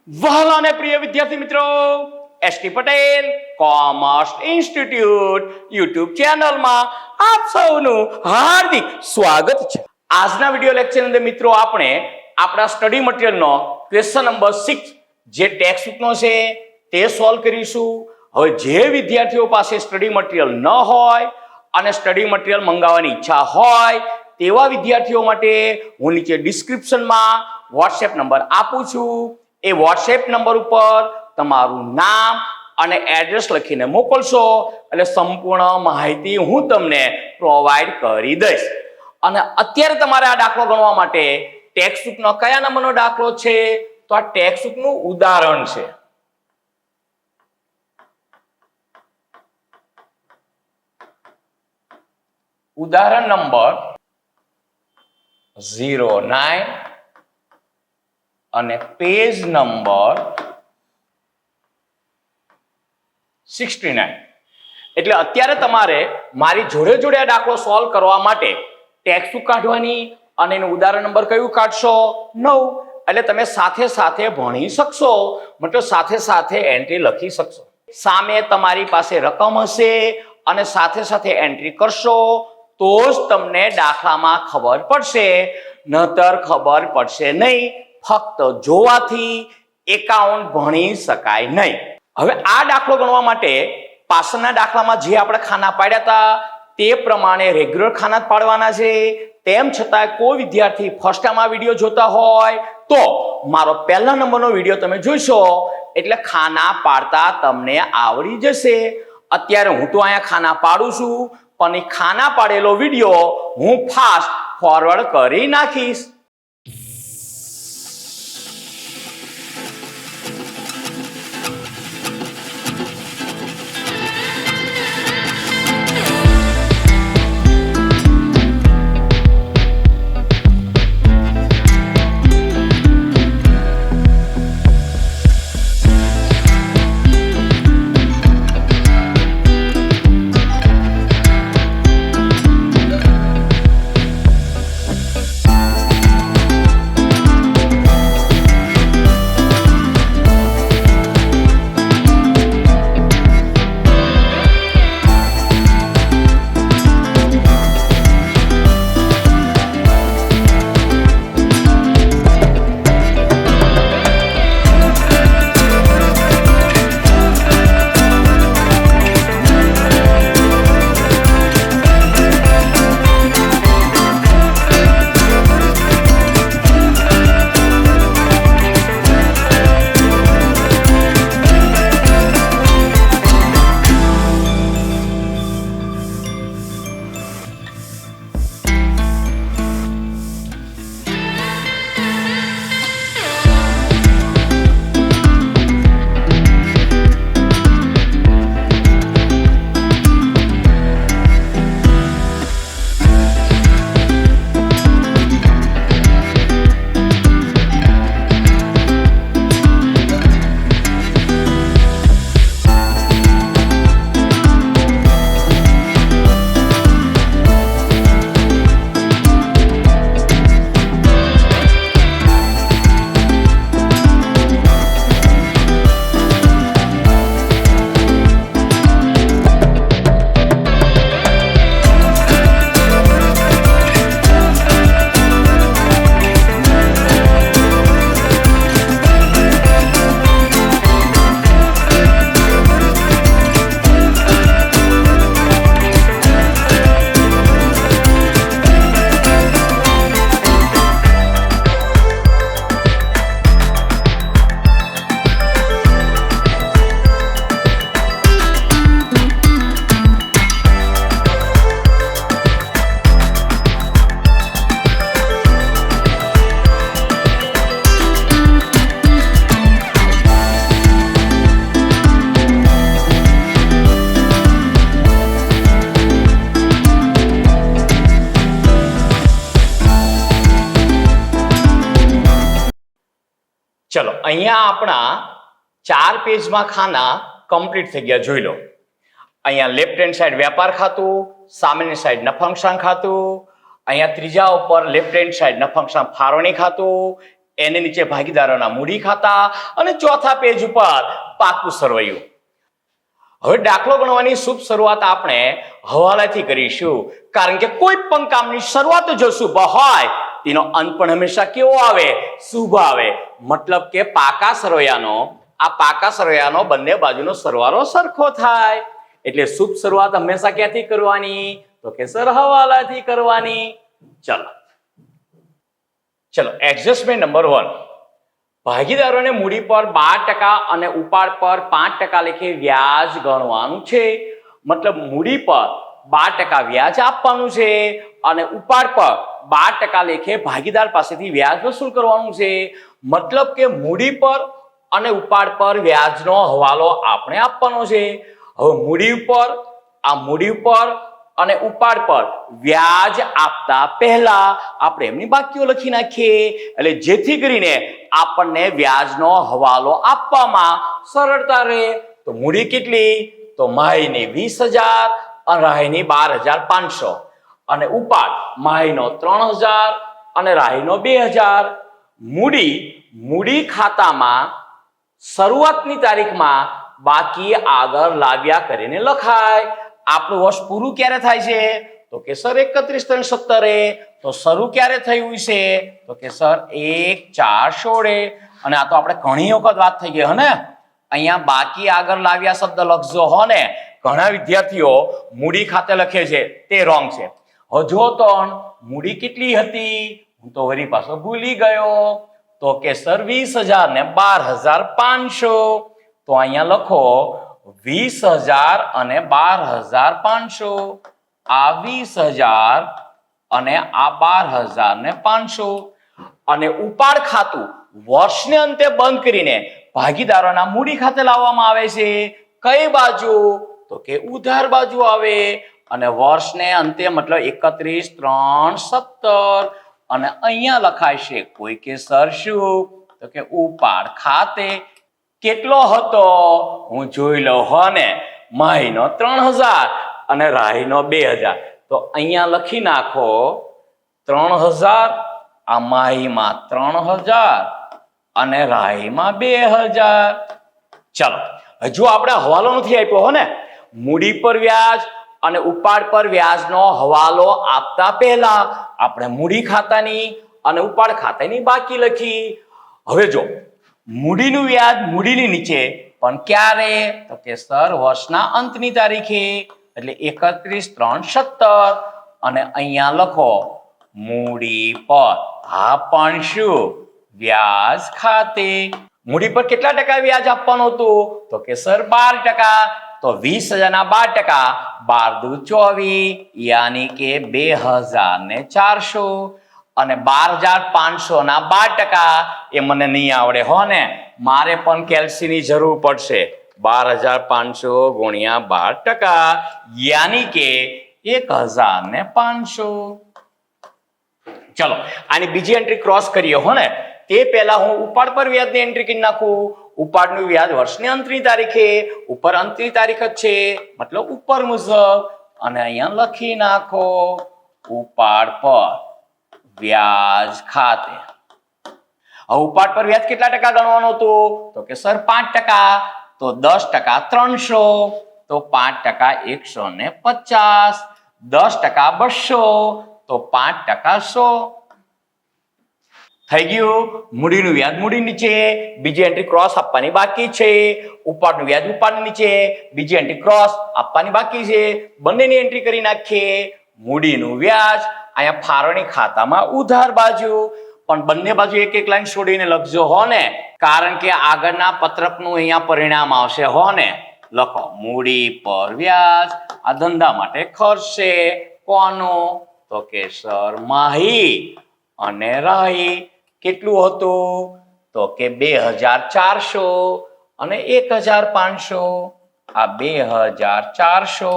વહાલા અને પ્રિય વિદ્યાર્થી મિત્રો, ST Patel commerce institute YouTube ચેનલમાં આપ સૌનું હાર્દિક સ્વાગત છે. આજના વિડિયો લેક્ચરની અંદર મિત્રો આપણે આપણા સ્ટડી મટીરીયલનો ક્વેશ્ચન નંબર 6 જે ટેક્સ્ટ બુકનો છે તે સોલ્વ કરીશું. હવે જે વિદ્યાર્થીઓ પાસે સ્ટડી મટીરીયલ ન હોય અને સ્ટડી મટીરીયલ મંગાવવાની ઈચ્છા હોય તેવા વિદ્યાર્થીઓ માટે હું નીચે ડિસ્ક્રિપ્શનમાં WhatsApp નંબર આપું છું. એ WhatsApp નંબર ઉપર તમારું નામ અને એડ્રેસ લખીને મોકલશો એટલે સંપૂર્ણ માહિતી હું તમને પ્રોવાઈડ કરી દઈશ. અને અત્યારે તમારે આ દાખલો ગણવા માટે ટેક્સ્ટ બુકનો કયા નંબરનો દાખલો છે? તો આ ટેક્સ્ટ બુકનું ઉદાહરણ છે. ઉદાહરણ નંબર 09 અને પેજ નંબર 69. એટલે અત્યારે તમારે મારી જોડે જોડે આ દાખલો સોલ્વ કરવા માટે ટેક્સ્ટ બુક કાઢવાની અને એનું ઉદાહરણ નંબર કયું કાઢશો? 9. એટલે તમે સાથે સાથે ભણી શકશો, મતલબ સાથે સાથે એન્ટ્રી લખી શકશો. સામે તમારી પાસે રકમ હશે અને સાથે સાથે એન્ટ્રી કરશો તો જ તમને દાખલામાં ખબર પડશે, નહીતર ખબર પડશે નહીં. ફક્ત જોવાથી એકાઉન્ટ ભણી શકાય નહીં. હવે આ દાખલો ગણવા માટે પાછળના દાખલામાં જે આપણે ખાના પાડ્યા હતા તે પ્રમાણે રેગ્યુલર ખાના જ પાડવાના છે. તેમ છતાં કોઈ વિદ્યાર્થી ફર્સ્ટ ટાઈમ આ વિડીયો જોતા હોય તો મારો પહેલા નંબરનો વિડીયો તમે જોઈશો એટલે ખાના પાડતા તમને આવડી જશે. અત્યારે હું તો અહીંયા ખાના પાડું છું, પણ એ ખાના પાડેલો વિડીયો હું ફાસ્ટ ફોરવર્ડ કરી નાખીશ. ચલો, અહીંયા આપણા 4 પેજમાં ખાના કમ્પ્લીટ થઈ ગયા. જોઈ લો, અહીંયા લેફ્ટ હેન્ડ સાઈડ વેપાર ખાતું, સામેની સાઈડ નફાંશાંક ખાતું, અહીંયા ત્રીજા ઉપર લેફ્ટ હેન્ડ સાઈડ નફાંશાંક ફાળવણી ખાતું, એની નીચે ભાગીદારોના મૂડી ખાતા અને ચોથા પેજ ઉપર પાકું સરવૈયું. હવે દાખલો ગણવાની શુભ શરૂઆત આપણે હવાલાથી કરીશું, કારણ કે કોઈ પણ કામની શરૂઆત જો શુભ હોય તેનો અંત પણ હંમેશા કેવો આવે? શુભ આવે. મતલબ કે પાકા સરવૈયાનો બંને બાજુનો સરવાળો સરખો થાય. એટલે શુભ શરૂઆત હંમેશા ક્યાંથી કરવાની? તો કે સર હવાલાથી કરવાની. ચલો એડજસ્ટમેન્ટ નંબર 1. ભાગીદારોને મૂડી પર 12% અને ઉપાડ પર 5% લેખે વ્યાજ ગણવાનું છે. મતલબ મૂડી પર 12% વ્યાજ આપવાનું છે અને ઉપાડ પર 12% લેખે ભાગીદાર પાસેથી વ્યાજ વસૂલ કરવાનું છે. મતલબ કે મૂડી પર અને ઉપાડ પર વ્યાજનો હવાલો આપણે આપવાનો છે. હવે મૂડી ઉપર અને ઉપાડ પર વ્યાજ આપતા પહેલા આપણે એમની બાકીઓ લખી નાખીએ, એટલે જેથી કરીને આપણને વ્યાજનો હવાલો આપવામાં સરળતા રહે. તો મૂડી કેટલી? તો માહીની 20,000 અને રાહીની 12,500 અને ઉપાડ માહીનો 3,000 અને રાહીનો 2,000. મૂડી ખાતામાં શરૂઆતની તારીખમાં બાકી આગળ લાવ્યા કરીને લખાય. આપણું વર્ષ પૂરું ક્યારે થાય છે? તો કે સર 31/3/17. તો શરૂ ક્યારે થયું છે? તો કે સર 1/4/16. અને આ તો આપણે ઘણી વખત વાત થઈ ગઈ હે ને. અહીંયા બાકી આગળ લાવ્યા શબ્દ લખજો હો ને. ઘણા વિદ્યાર્થીઓ મૂડી ખાતે લખે છે, તે રોંગ છે. હજુ તો મૂડી કેટલી હતી? હું તો વળી પાછો ભૂલી ગયો. તો કે સર 20,000 ને 12,500. તો અહીંયા લખો 20,000 અને 12,500. આ 20,000 અને આ 12,500. અને ઉપાડ ખાતું વર્ષને અંતે બંધ કરીને ભાગીદારોના મૂડી ખાતે લાવવામાં આવે છે. કઈ બાજુ? તો કે ઉધાર બાજુ આવે. અને વર્ષને અંતે મતલબ 31/3/17. અને અહીંયા લખાય છે કોઈ કે સર શું? તો કે ઉપાડ ખાતે કેટલો હતો? હું જોઈ લઉં હો ને. માહીનો 3,000 અને રાહીનો 2,000. તો અહીંયા લખી નાખો 3,000. આ માહીમાં 3,000 અને રાહીમાં 2,000. ચલો હજુ આપણે હવાલો નથી આપ્યો હો ને. મૂડી પર વ્યાજ અને ઉપાડ પર વ્યાજનો હવાલો આપતા પહેલા આપણે મૂડી ખાતાની અને ઉપાડ ખાતાની બાકી લખી. હવે જો મૂડીનું વ્યાજ મૂડીની નીચે, પણ ક્યારે? તો કે સર વર્ષના અંતની તારીખે, એટલે 31/3/17. અને અહીંયા લખો મૂડી પર. હા પણ શું? વ્યાજ ખાતે. મૂડી પર કેટલા ટકા વ્યાજ આપવાનું હતું? તો કે સર 12%. તો 20,000 ના 12%, 12 દુ 24, યાની કે 2,400. અને 12,500 ના 12%, એ મને નહીં આવડે હો ને. મારે પણ કેલ્સીની જરૂર પડશે. 12,500 ગુણ્યા 12%, યાની કે 1,500. ચલો આની બીજી એન્ટ્રી ક્રોસ કરીએ હો ને. તે પહેલા હું ઉપાડ પર વ્યાજની એન્ટ્રી કરી નાખું. ઉપાડનું વ્યાજ વર્ષની અંતની તારીખે, ઉપર અંતની તારીખ જ છે, મતલબ ઉપર મુજબ. અને અહીંયા લખી નાખો ઉપાડ પર વ્યાજ ખાતે. હવે ઉપાડ પર વ્યાજ કેટલા ટકા ગણવાનું હતું? તો કે સર 5%. તો 10% 300. તો 5% 150. 10% 200. તો 5% 100. થઈ ગયું. મૂડીનું વ્યાજ મૂડી નીચે, બીજી એન્ટ્રી ક્રોસ આપવાની બાકી છે. ઉપાડનું વ્યાજ ઉપાડની નીચે, બીજી એન્ટ્રી ક્રોસ આપવાની બાકી છે. બંનેની એન્ટ્રી કરી નાખીએ. મૂડીનું વ્યાજ અહીંયા ફાળવણી ખાતામાં ઉધાર બાજુ, પણ બંને બાજુ એક એક લાઈન છોડીને લખજો હો ને, કારણ કે આગળના પત્રકનું અહીંયા પરિણામ આવશે હો ને. લખો મૂડી પર વ્યાજ. આ ધંધા માટે ખર્ચ છે. કોનો? તો કે સર માહી અને રાહી. કેટલું હતું? તો કે 2,400 અને 1,500. આ 2,400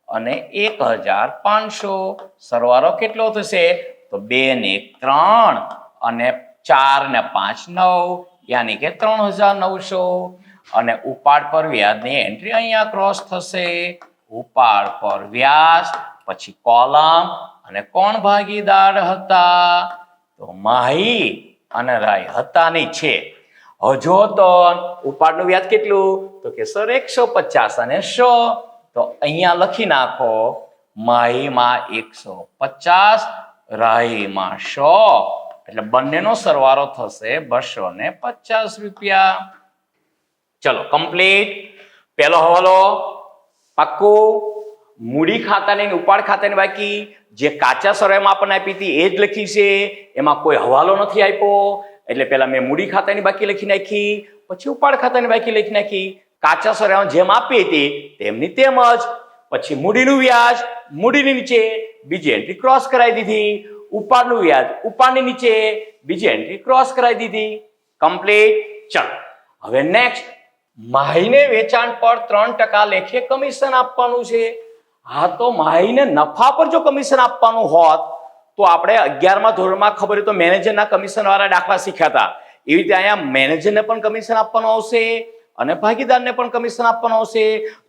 અને 1,500 સરવાળો કેટલો થશે? તો 2 ને 1 3 અને 4 ને 5 9, યાની કે 3,900. અને ઉપાડ પર વ્યાજની એન્ટ્રી અહીંયા ક્રોસ થશે. ઉપાડ પર વ્યાજ, પછી કોલમ, અને કોણ ભાગીદાર હતા? તો માહી અને રાય હતા નહીં છે. હવે જો તો ઉપાડનું વ્યાજ કેટલું? તો કે સર 150 અને 100. તો અહીંયા લખી નાખો માહીમાં 150, રાહીમાં 100, એટલે બંનેનો સરવાળો થશે 250 રૂપિયા. ચલો કમ્પ્લીટ. પહેલો હવાલો પાક્કું. મૂડી ખાતાની ઉપાડ ખાતાની બાકી જે કાચા સરવાળામાં આપણને આપી હતી એ જ લખી છે, એમાં કોઈ હવાલો નથી આપ્યો. એટલે પહેલા મેં મૂડી ખાતાની બાકી લખી નાખી, પછી ઉપાડ ખાતાની બાકી લખી નાખી. કાચા સરવાળામાં જેમ આપી હતી તેમની તેમ જ. પછી મૂડીનું વ્યાજ મૂડીની નીચે બીજી એન્ટ્રી ક્રોસ કરાવી દીધી. ઉપાડનું વ્યાજ ઉપાડની નીચે બીજી એન્ટ્રી ક્રોસ કરાવી દીધી. કમ્પ્લીટ. ચલો હવે નેક્સ્ટ, માહીને વેચાણ પર 3% લેખે કમિશન આપવાનું છે. હા, તો માહીને નફા પર જો કમિશન આપવાનું હોત તો આપણે 11મા ધોરણમાં ખબર હોય તો મેનેજરના કમિશન વાળા દાખલા શીખ્યા હતા. એવી રીતે અહીંયા મેનેજરને પણ કમિશન આપવાનું આવશે અને ભાગીદારને પણ કમિશન આપવાનું આવશે.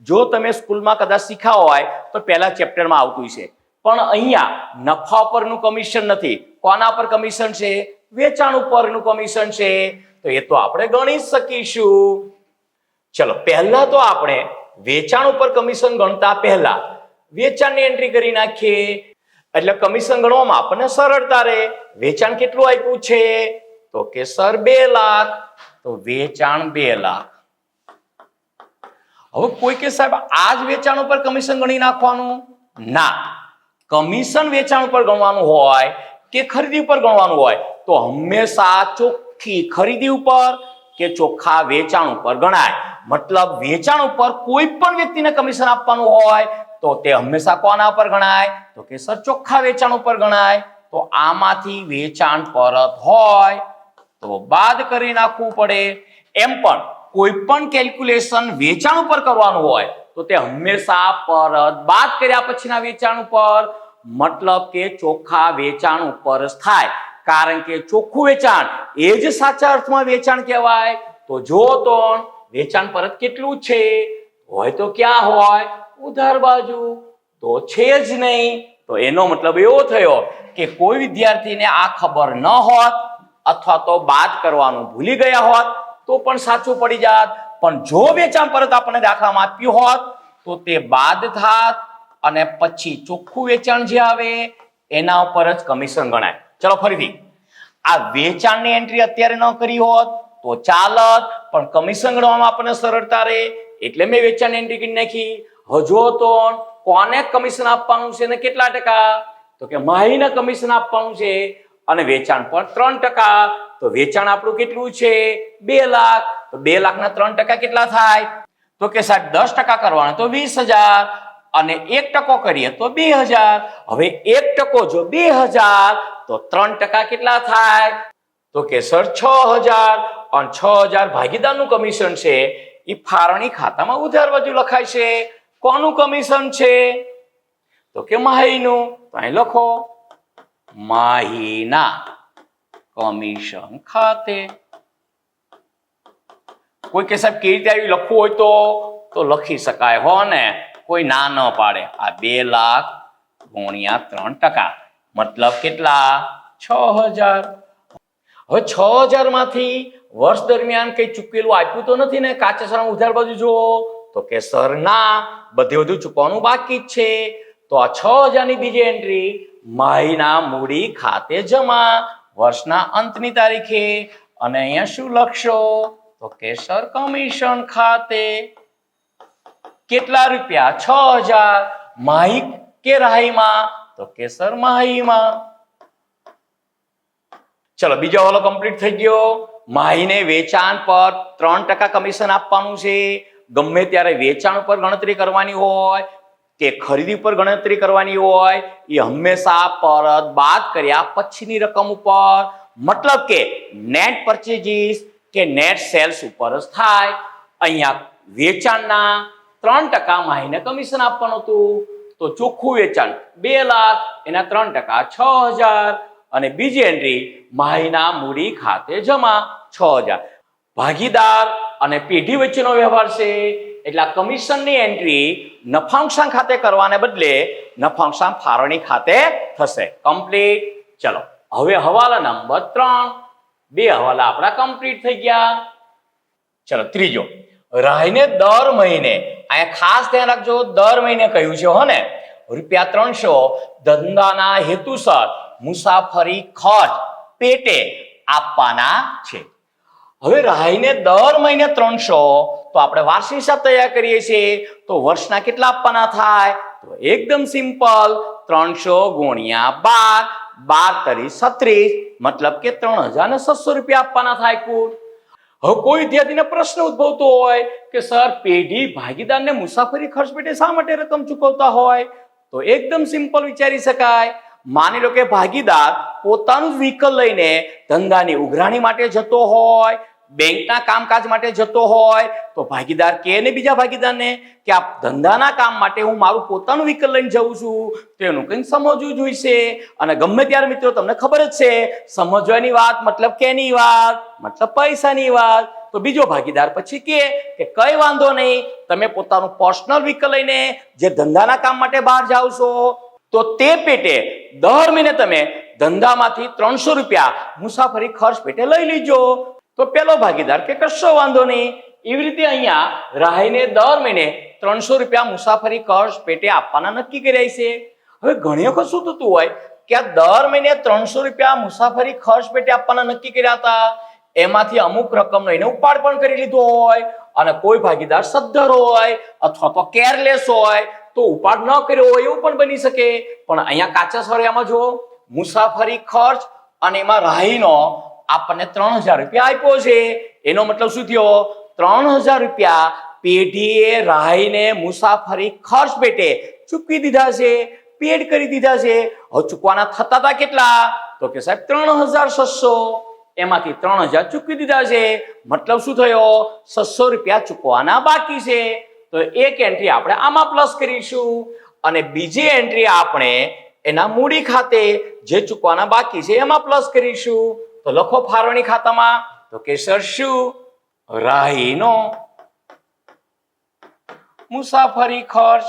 જો તમે સ્કૂલમાં કદાચ શીખ્યા હોય તો પહેલા ચેપ્ટરમાં આવતું છે. પણ અહીંયા નફા પરનું કમિશન નથી. કોના પર કમિશન છે? વેચાણ ઉપરનું કમિશન છે. તો એ તો આપણે ગણી શકીશું. ચલો પહેલા તો આપણે વેચાણ ઉપર કમિશન ગણતા પહેલા વેચાણની એન્ટ્રી કરી નાખીએ, એટલે કમિશન ગણવામાં આપણને સરળતા રહે. વેચાણ કેટલું આપ્યું છે? તો કે સર 2 લાખ. તો વેચાણ 2 લાખ. હવે કોઈ કે સાહેબ આ જ વેચાણ ઉપર કમિશન ગણી નાખવાનું? ના, કમિશન વેચાણ ઉપર ગણવાનું હોય કે ખરીદી ઉપર ગણવાનું હોય તો હંમેશા ચોખ્ખી ખરીદી ઉપર કે ચોખ્ખા વેચાણ ઉપર ગણાય. મતલબ વેચાણ ઉપર કોઈ પણ વ્યક્તિને કમિશન આપવાનું હોય તો તે હંમેશા કોના પર ગણાય? તો કે સર ચોખ્ખા વેચાણ ઉપર ગણાય. તો આમાંથી વેચાણ પરત હોય તો બાદ કરી નાખવું પડે. એમ પણ કોઈ પણ કેલ્ક્યુલેશન વેચાણ ઉપર કરવાનું હોય તો તે હંમેશા પરત બાદ કર્યા પછીના વેચાણ ઉપર, મતલબ કે ચોખ્ખા વેચાણ ઉપર જ થાય. કારણ કે ચોખ્ખું વેચાણ એ જ સાચા અર્થમાં વેચાણ કહેવાય. તો જો તો વેચાણ પરત કેટલું છે હોય તો ક્યાં હોય? ઉધાર બાજુ. તો છે જ નહીં. તો એનો મતલબ એવો થયો કે કોઈ વિદ્યાર્થીને આ ખબર ન હોત અથવા તો બાદ કરવાનું ભૂલી ગયા હોત તો પણ સાચું પડી જાત. પણ જો વેચાણ પરત આપણને દાખલામાં આપ્યું હોત તો તે બાદ થાત અને પછી ચોખ્ખું વેચાણ જે આવે એના ઉપર જ કમિશન ગણાય. ચલો ફરીથી, આ વેચાણની એન્ટ્રી અત્યારે ન કરી હોત તો ચાલત, પણ કમિશન ગણવામાં આપણને સરળતા રહે એટલે મેં વેચાણની એન્ટ્રી કરી નાખી. હજુ તો કોને કમિશન આપવાનું છે ને કેટલા ટકા? તો કે માહીને કમિશન આપવાનું છે અને વેચાણ પર 3%. તો વેચાણ આપણું કેટલું છે? 2 લાખ. તો 2 લાખના 3% કેટલા થાય? તો કે સાહેબ 10% કરવાના તો 20,000 અને 1% કરીએ તો 2,000. હવે 1% જો 2,000 તો 3% કેટલા થાય? તો કે સર 6,000 અને 6,000 ભાગીદારનું કમિશન છે એ ફાળવણી ખાતામાં ઉધાર બાજુ લખાય છે. કોનું કમિશન છે? તો કે માહીનું. તો અહીં લખો માહીના કમિશન ખાતે. કોઈ કે સાહેબ કેવી રીતે આવી લખવું હોય તો લખી શકાય હો ને, કોઈ ના ન પાડે. આ 2 લાખ ગુણ્યા 3%, મતલબ કેટલા? 6,000. હવે 6,000 માંથી વર્ષ દરમિયાન કઈ ચૂકવેલું આપ્યું તો નથી ને? કાચા સરવાળામાં ઉધાર બાજુ જુઓ. તો કે સર ના, બધું ચૂકવવાનું બાકી જ છે. તો આ 6,000 ની બીજી એન્ટ્રી માહીના મૂડી ખાતે જમા વર્ષના અંતની તારીખે. અને અહીંયા શું લખશો? તો કે સર કમિશન ખાતે. કેટલા રૂપિયા? 6,000. માહી કે રાહીમાં? તો કે સર માહીમાં. ચલો બીજો વાલો કમ્પ્લીટ થઈ ગયો. માહીને વેચાણ પર 3% કમિશન આપવાનું છે. ગમે ત્યારે વેચાણ ઉપર ગણતરી કરવાની હોય કે ખરીદી પર ગણતરી કરવાની હોય એ હંમેશા પરત બાદ કર્યા પછીની રકમ ઉપર, મતલબ કે નેટ પરચેજીસ કે નેટ સેલ્સ ઉપર જ થાય. અહીંયા વેચાણના 3% માહીને કમિશન આપવાનું હતું. તો ચોખ્ખું વેચાણ 2 લાખ, એના 3% 6,000 અને બીજી એન્ટ્રી માહીના મૂડી ખાતે જમા 6,000. ભાગીદાર અને પેઢી વચ્ચેનો વ્યવહાર છે એટલે આ કમિશનની એન્ટ્રી નફાંશાંક ખાતે કરવાને બદલે નફાંશાંક ફાળવણી ખાતે થશે. કમ્પ્લીટ. ચલો હવે હવાલા નંબર 3, બે હવાલા આપણા કમ્પ્લીટ થઈ ગયા. ચલો ત્રીજો, રાહીને દર મહિને, અહીંયા ખાસ ધ્યાન રાખજો, દર મહિને કહ્યું છે હો ને, ₹300 ધંધાના હેતુસર મુસાફરી ખર્ચ પેટે આપવાના છે. હવે રાહીને દર મહિને 300, તો આપણે વાર્ષિક હિસાબ તૈયાર કરીએ છીએ, તો વર્ષના કેટલા આપવાના થાય? તો એકદમ સિમ્પલ, 300 ગુણ્યા 12, 12 તરી 36, મતલબ કે ₹3600 આપવાના થાય કુલ. હવે કોઈ વિદ્યાર્થીને પ્રશ્ન ઉદ્ભવતો હોય કે સર, પેઢી ભાગીદારને મુસાફરી ખર્ચ પેટે શા માટે રકમ ચૂકવતા હોય? તો એકદમ સિમ્પલ વિચારી શકાય. માની લો કે ભાગીદાર પોતાનું વ્હીકલ લઈને ધંધાની ઉઘરાણી માટે જતો હોય, બેંકના કામકાજ માટે જતો હોય, તો ભાગીદાર કહે ને બીજા ભાગીદારને કે આ ધંધાના કામ માટે હું મારું પોતાનું વ્હીકલ લઈને જઉં છું, તો એનું કંઈક સમજવું જોઈશે. અને ગમે ત્યારે મિત્રો તમને ખબર જ છે, સમજવાની વાત મતલબ કેની વાત? મતલબ પૈસાની વાત. તો બીજો ભાગીદાર પછી કે કઈ વાંધો નહીં, તમે પોતાનું પર્સનલ વ્હીકલ લઈને જે ધંધાના કામ માટે બહાર જાઓ છો, તો તે પેટે દર મહિને તમે ધંધામાંથી ₹300 મુસાફરી ખર્ચ પેટે લઈ લીજો. તો પેલો ભાગીદાર કે કશો વાંધો નહીં. એવી રીતે અહીંયા રાહીને દર મહિને ₹300 મુસાફરી ખર્ચ પેટે આપવાના નક્કી કર્યા છે. હવે ઘણી વખત શું થતું હોય કે આ દર મહિને ₹300 મુસાફરી ખર્ચ પેટે આપવાના નક્કી કર્યા હતા, એમાંથી અમુક રકમનો એને ઉપાડ પણ કરી લીધો હોય, અને કોઈ ભાગીદાર સદ્ધર હોય અથવા તો કેરલેસ હોય, તો ઉપાડ ન કર્યો હોય એવું પણ બની શકે. પણ અહીંયા કાચા સળિયામાં જો મુસાફરી ખર્ચ અને એમાં રાહીનો આપણને ₹3000 આપ્યો છે, એનો મતલબ શું થયો? ₹3000 પેઢીએ રાહીને મુસાફરી ખર્ચ પેટે ચૂકવી દીધા છે, પેડ કરી દીધા છે. હવે ચૂકવાના થતા હતા કેટલા? તો કે સાહેબ 3600, એમાંથી 3000 ચૂકવી દીધા છે, મતલબ શું થયો? ₹600 ચૂકવાના બાકી છે. તો એક એન્ટ્રી આપણે આમાં પ્લસ કરીશું, અને બીજી એન્ટ્રી આપણે એના મૂડી ખાતે જે ચૂકવાના બાકી છે એમાં પ્લસ કરીશું. તો લખો ફાળવણી ખાતામાં, તો કે સર શું? રાહીનો મુસાફરી ખર્ચ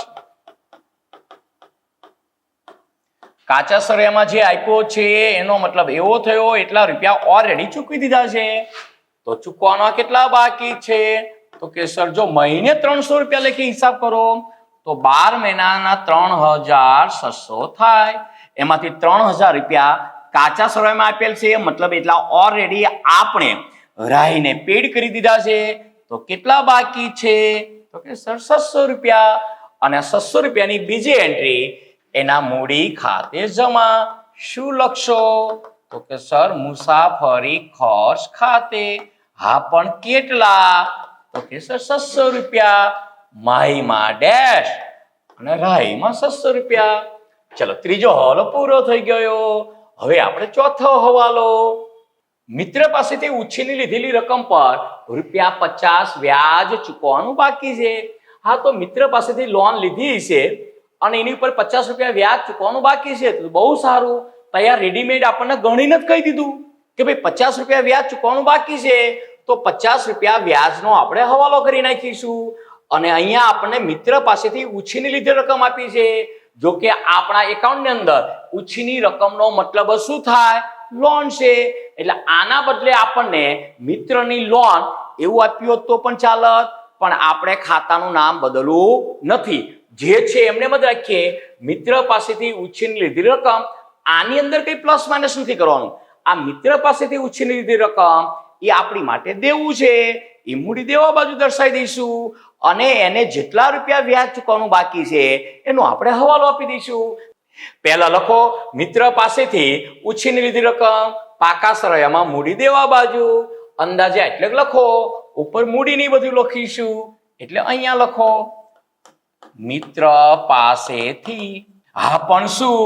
કાચા સળિયામાં જે આપ્યો છે એનો મતલબ એવો થયો એટલા રૂપિયા ઓલરેડી ચૂકવી દીધા છે. તો ચૂકવાના કેટલા બાકી છે? તો કે સર જો મહિને ₹300 લખી હિસાબ કરો, તો 12 મહિનાના 3600 થાય. એમાંથી ₹3000 કાચા સળિયામાં આપેલ છે, મતલબ એટલા ઓલરેડી આપણે રાહીને પેડ કરી દીધા છે. તો કેટલા બાકી છે? તો કે સર ₹600. અને ₹600 ની બીજી એન્ટ્રી એના મૂડી ખાતે જમા. શું લખશો? તો કે સર મુસાફરી ખર્ચ ખાતે. હા, પણ કેટલા? તો કે સર ₹600. માહીમાં ડેશ અને રાહીમાં ₹600. ચલો ત્રીજો હવાલો પૂરો થઈ ગયો. હવે આપણે ચોથો હવાલો. મિત્ર પાસેથી ઉછીની લીધેલી રકમ પર ₹50 વ્યાજ ચૂકવવાનું બાકી છે. હા, તો મિત્ર પાસેથી લોન લીધી છે અને એની ઉપર ₹50 વ્યાજ ચૂકવવાનું બાકી છે. તો બહુ સારું, તૈયાર રેડીમેડ આપણને ગણીને જ કહી દીધું કે ભાઈ ₹50 વ્યાજ ચૂકવવાનું બાકી છે, તો ₹50 વ્યાજનો આપણે હવાલો કરી નાખીશું. અને અહીંયા આપણને મિત્ર પાસેથી ઉછીની લીધેલી રકમ આપી છે. જો કે આપણા એકાઉન્ટની અંદર ઉછીની રકમનો મતલબ શું થાય? લોન છે. એટલે આના બદલે આપણને મિત્રની લોન એવું આપ્યું હોત તો પણ ચાલત, પણ આપણે ખાતાનું નામ બદલવું નથી, જે છે એમને જ રાખીએ. મિત્ર પાસેથી ઉછીની લીધેલી રકમ, આની અંદર કઈ પ્લસ માઇનસ નથી કરવાનું. આ મિત્ર પાસેથી ઉછીની લીધેલી રકમ એ આપણી માટે દેવું છે, એ મૂડી દેવા બાજુ દર્શાવી દઈશું, અને એને જેટલા રૂપિયા વ્યાજ ચૂકવવાનું બાકી છે એનો આપણે હવાલો આપી દઈશું. પહેલા લખો મિત્ર પાસેથી ઉછીની લીધી રકમ, પાકા સળિયામાં મૂડી દેવા બાજુ, અંદાજે એટલે લખો, ઉપર મૂડીની બધું લખીશું. એટલે અહીંયા લખો મિત્ર પાસેથી. હા, પણ શું?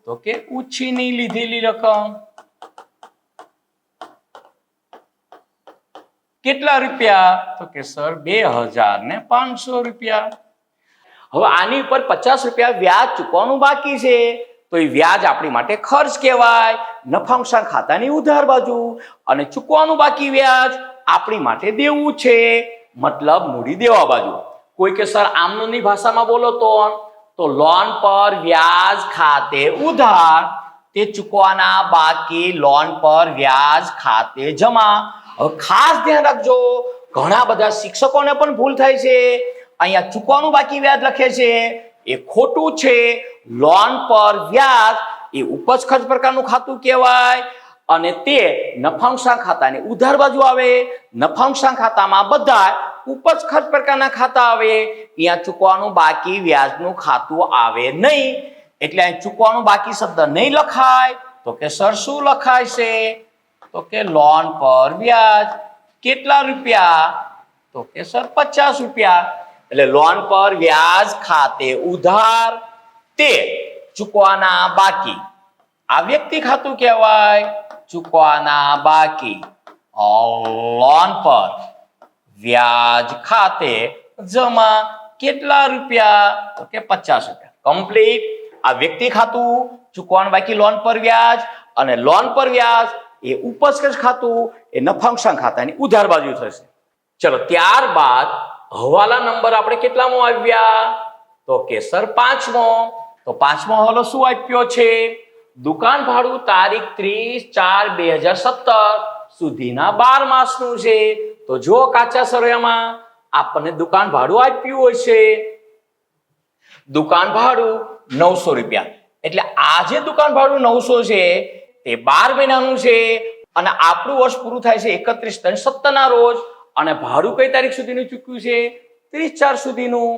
તો કે ઉછીની લીધેલી રકમ. કેટલા રૂપિયા? તો કે સર ₹2500. હવે આની ઉપર ₹50 વ્યાજ ચૂકવવાનું બાકી છે, તો એ વ્યાજ આપણી માટે ખર્ચ કહેવાય, નફા નુકસાન ખાતાની ઉધાર બાજુ. અને ચૂકવવાનું બાકી વ્યાજ આપણી માટે દેવું છે, મતલબ મૂડી દેવા બાજુ. કોઈ કે સર આમની ભાષામાં બોલો તો લોન પર વ્યાજ ખાતે ઉધાર. તે ચૂકવાના બાકી લોન પર વ્યાજ ખાતે જમા. હવે ખાસ ધ્યાન રાખજો, ઘણા બધા શિક્ષકોને પણ ભૂલ થાય છે. અહીંયા ચૂકવાનું બાકી વ્યાજ લખે છે એ ખોટું છે. લોન પર વ્યાજ એ ઉપજ ખર્ચ પ્રકારનું ખાતું કહેવાય અને તે નફાંશના ખાતાની ઉધાર બાજુ આવે. નફાંશના ખાતામાં બધા ઉપજ ખર્ચ પ્રકારના ખાતા આવે. અહીંયા ચૂકવાનું બાકી વ્યાજનું ખાતું આવે નહીં. એટલે અહીં ચૂકવાનું બાકી શબ્દ નહીં લખાય. તો કે સર શું લખાય છે? તો કે લોન પર વ્યાજ. કેટલા રૂપિયા? તો કે સર 50 રૂપિયા. એટલે લોન પર વ્યાજ ખાતે ઉધાર તે ચૂકવાના બાકી. આ વ્યક્તિ ખાતું કહેવાય. ચૂકવાના બાકી લોન પર વ્યાજ ખાતે જમા. કેટલા રૂપિયા? તો કે 50 રૂપિયા. કમ્પ્લીટ. આ વ્યક્તિ ખાતું, ચૂકવાનું બાકી લોન પર વ્યાજ અને લોન પર વ્યાજ એ ઉપજ ખર્ચ ખાતું એ નફાંશના ખાતાની ઉધાર બાજુ થશે. ચલો ત્યારબાદ હવાલા નંબર આપણે કેટલામો આવ્યા? તો કે સર 5મો. તો 5મો હવાલો શું આપ્યો છે? દુકાન ભાડું તારીખ 30/4/2017 સુધીના 12 માસનું છે. તો જો કાચા સરળિયામાં આપણને દુકાન ભાડું આપ્યું હોય છે, દુકાન ભાડું 900 રૂપિયા. એટલે આ જે દુકાન ભાડું 900 છે તે 12 મહિનાનું છે અને આપણું વર્ષ પૂરું થાય છે 31/3/17 ના રોજ. અને ભાડું કઈ તારીખ સુધીનું ચૂક્યું છે? 30/4 સુધીનું.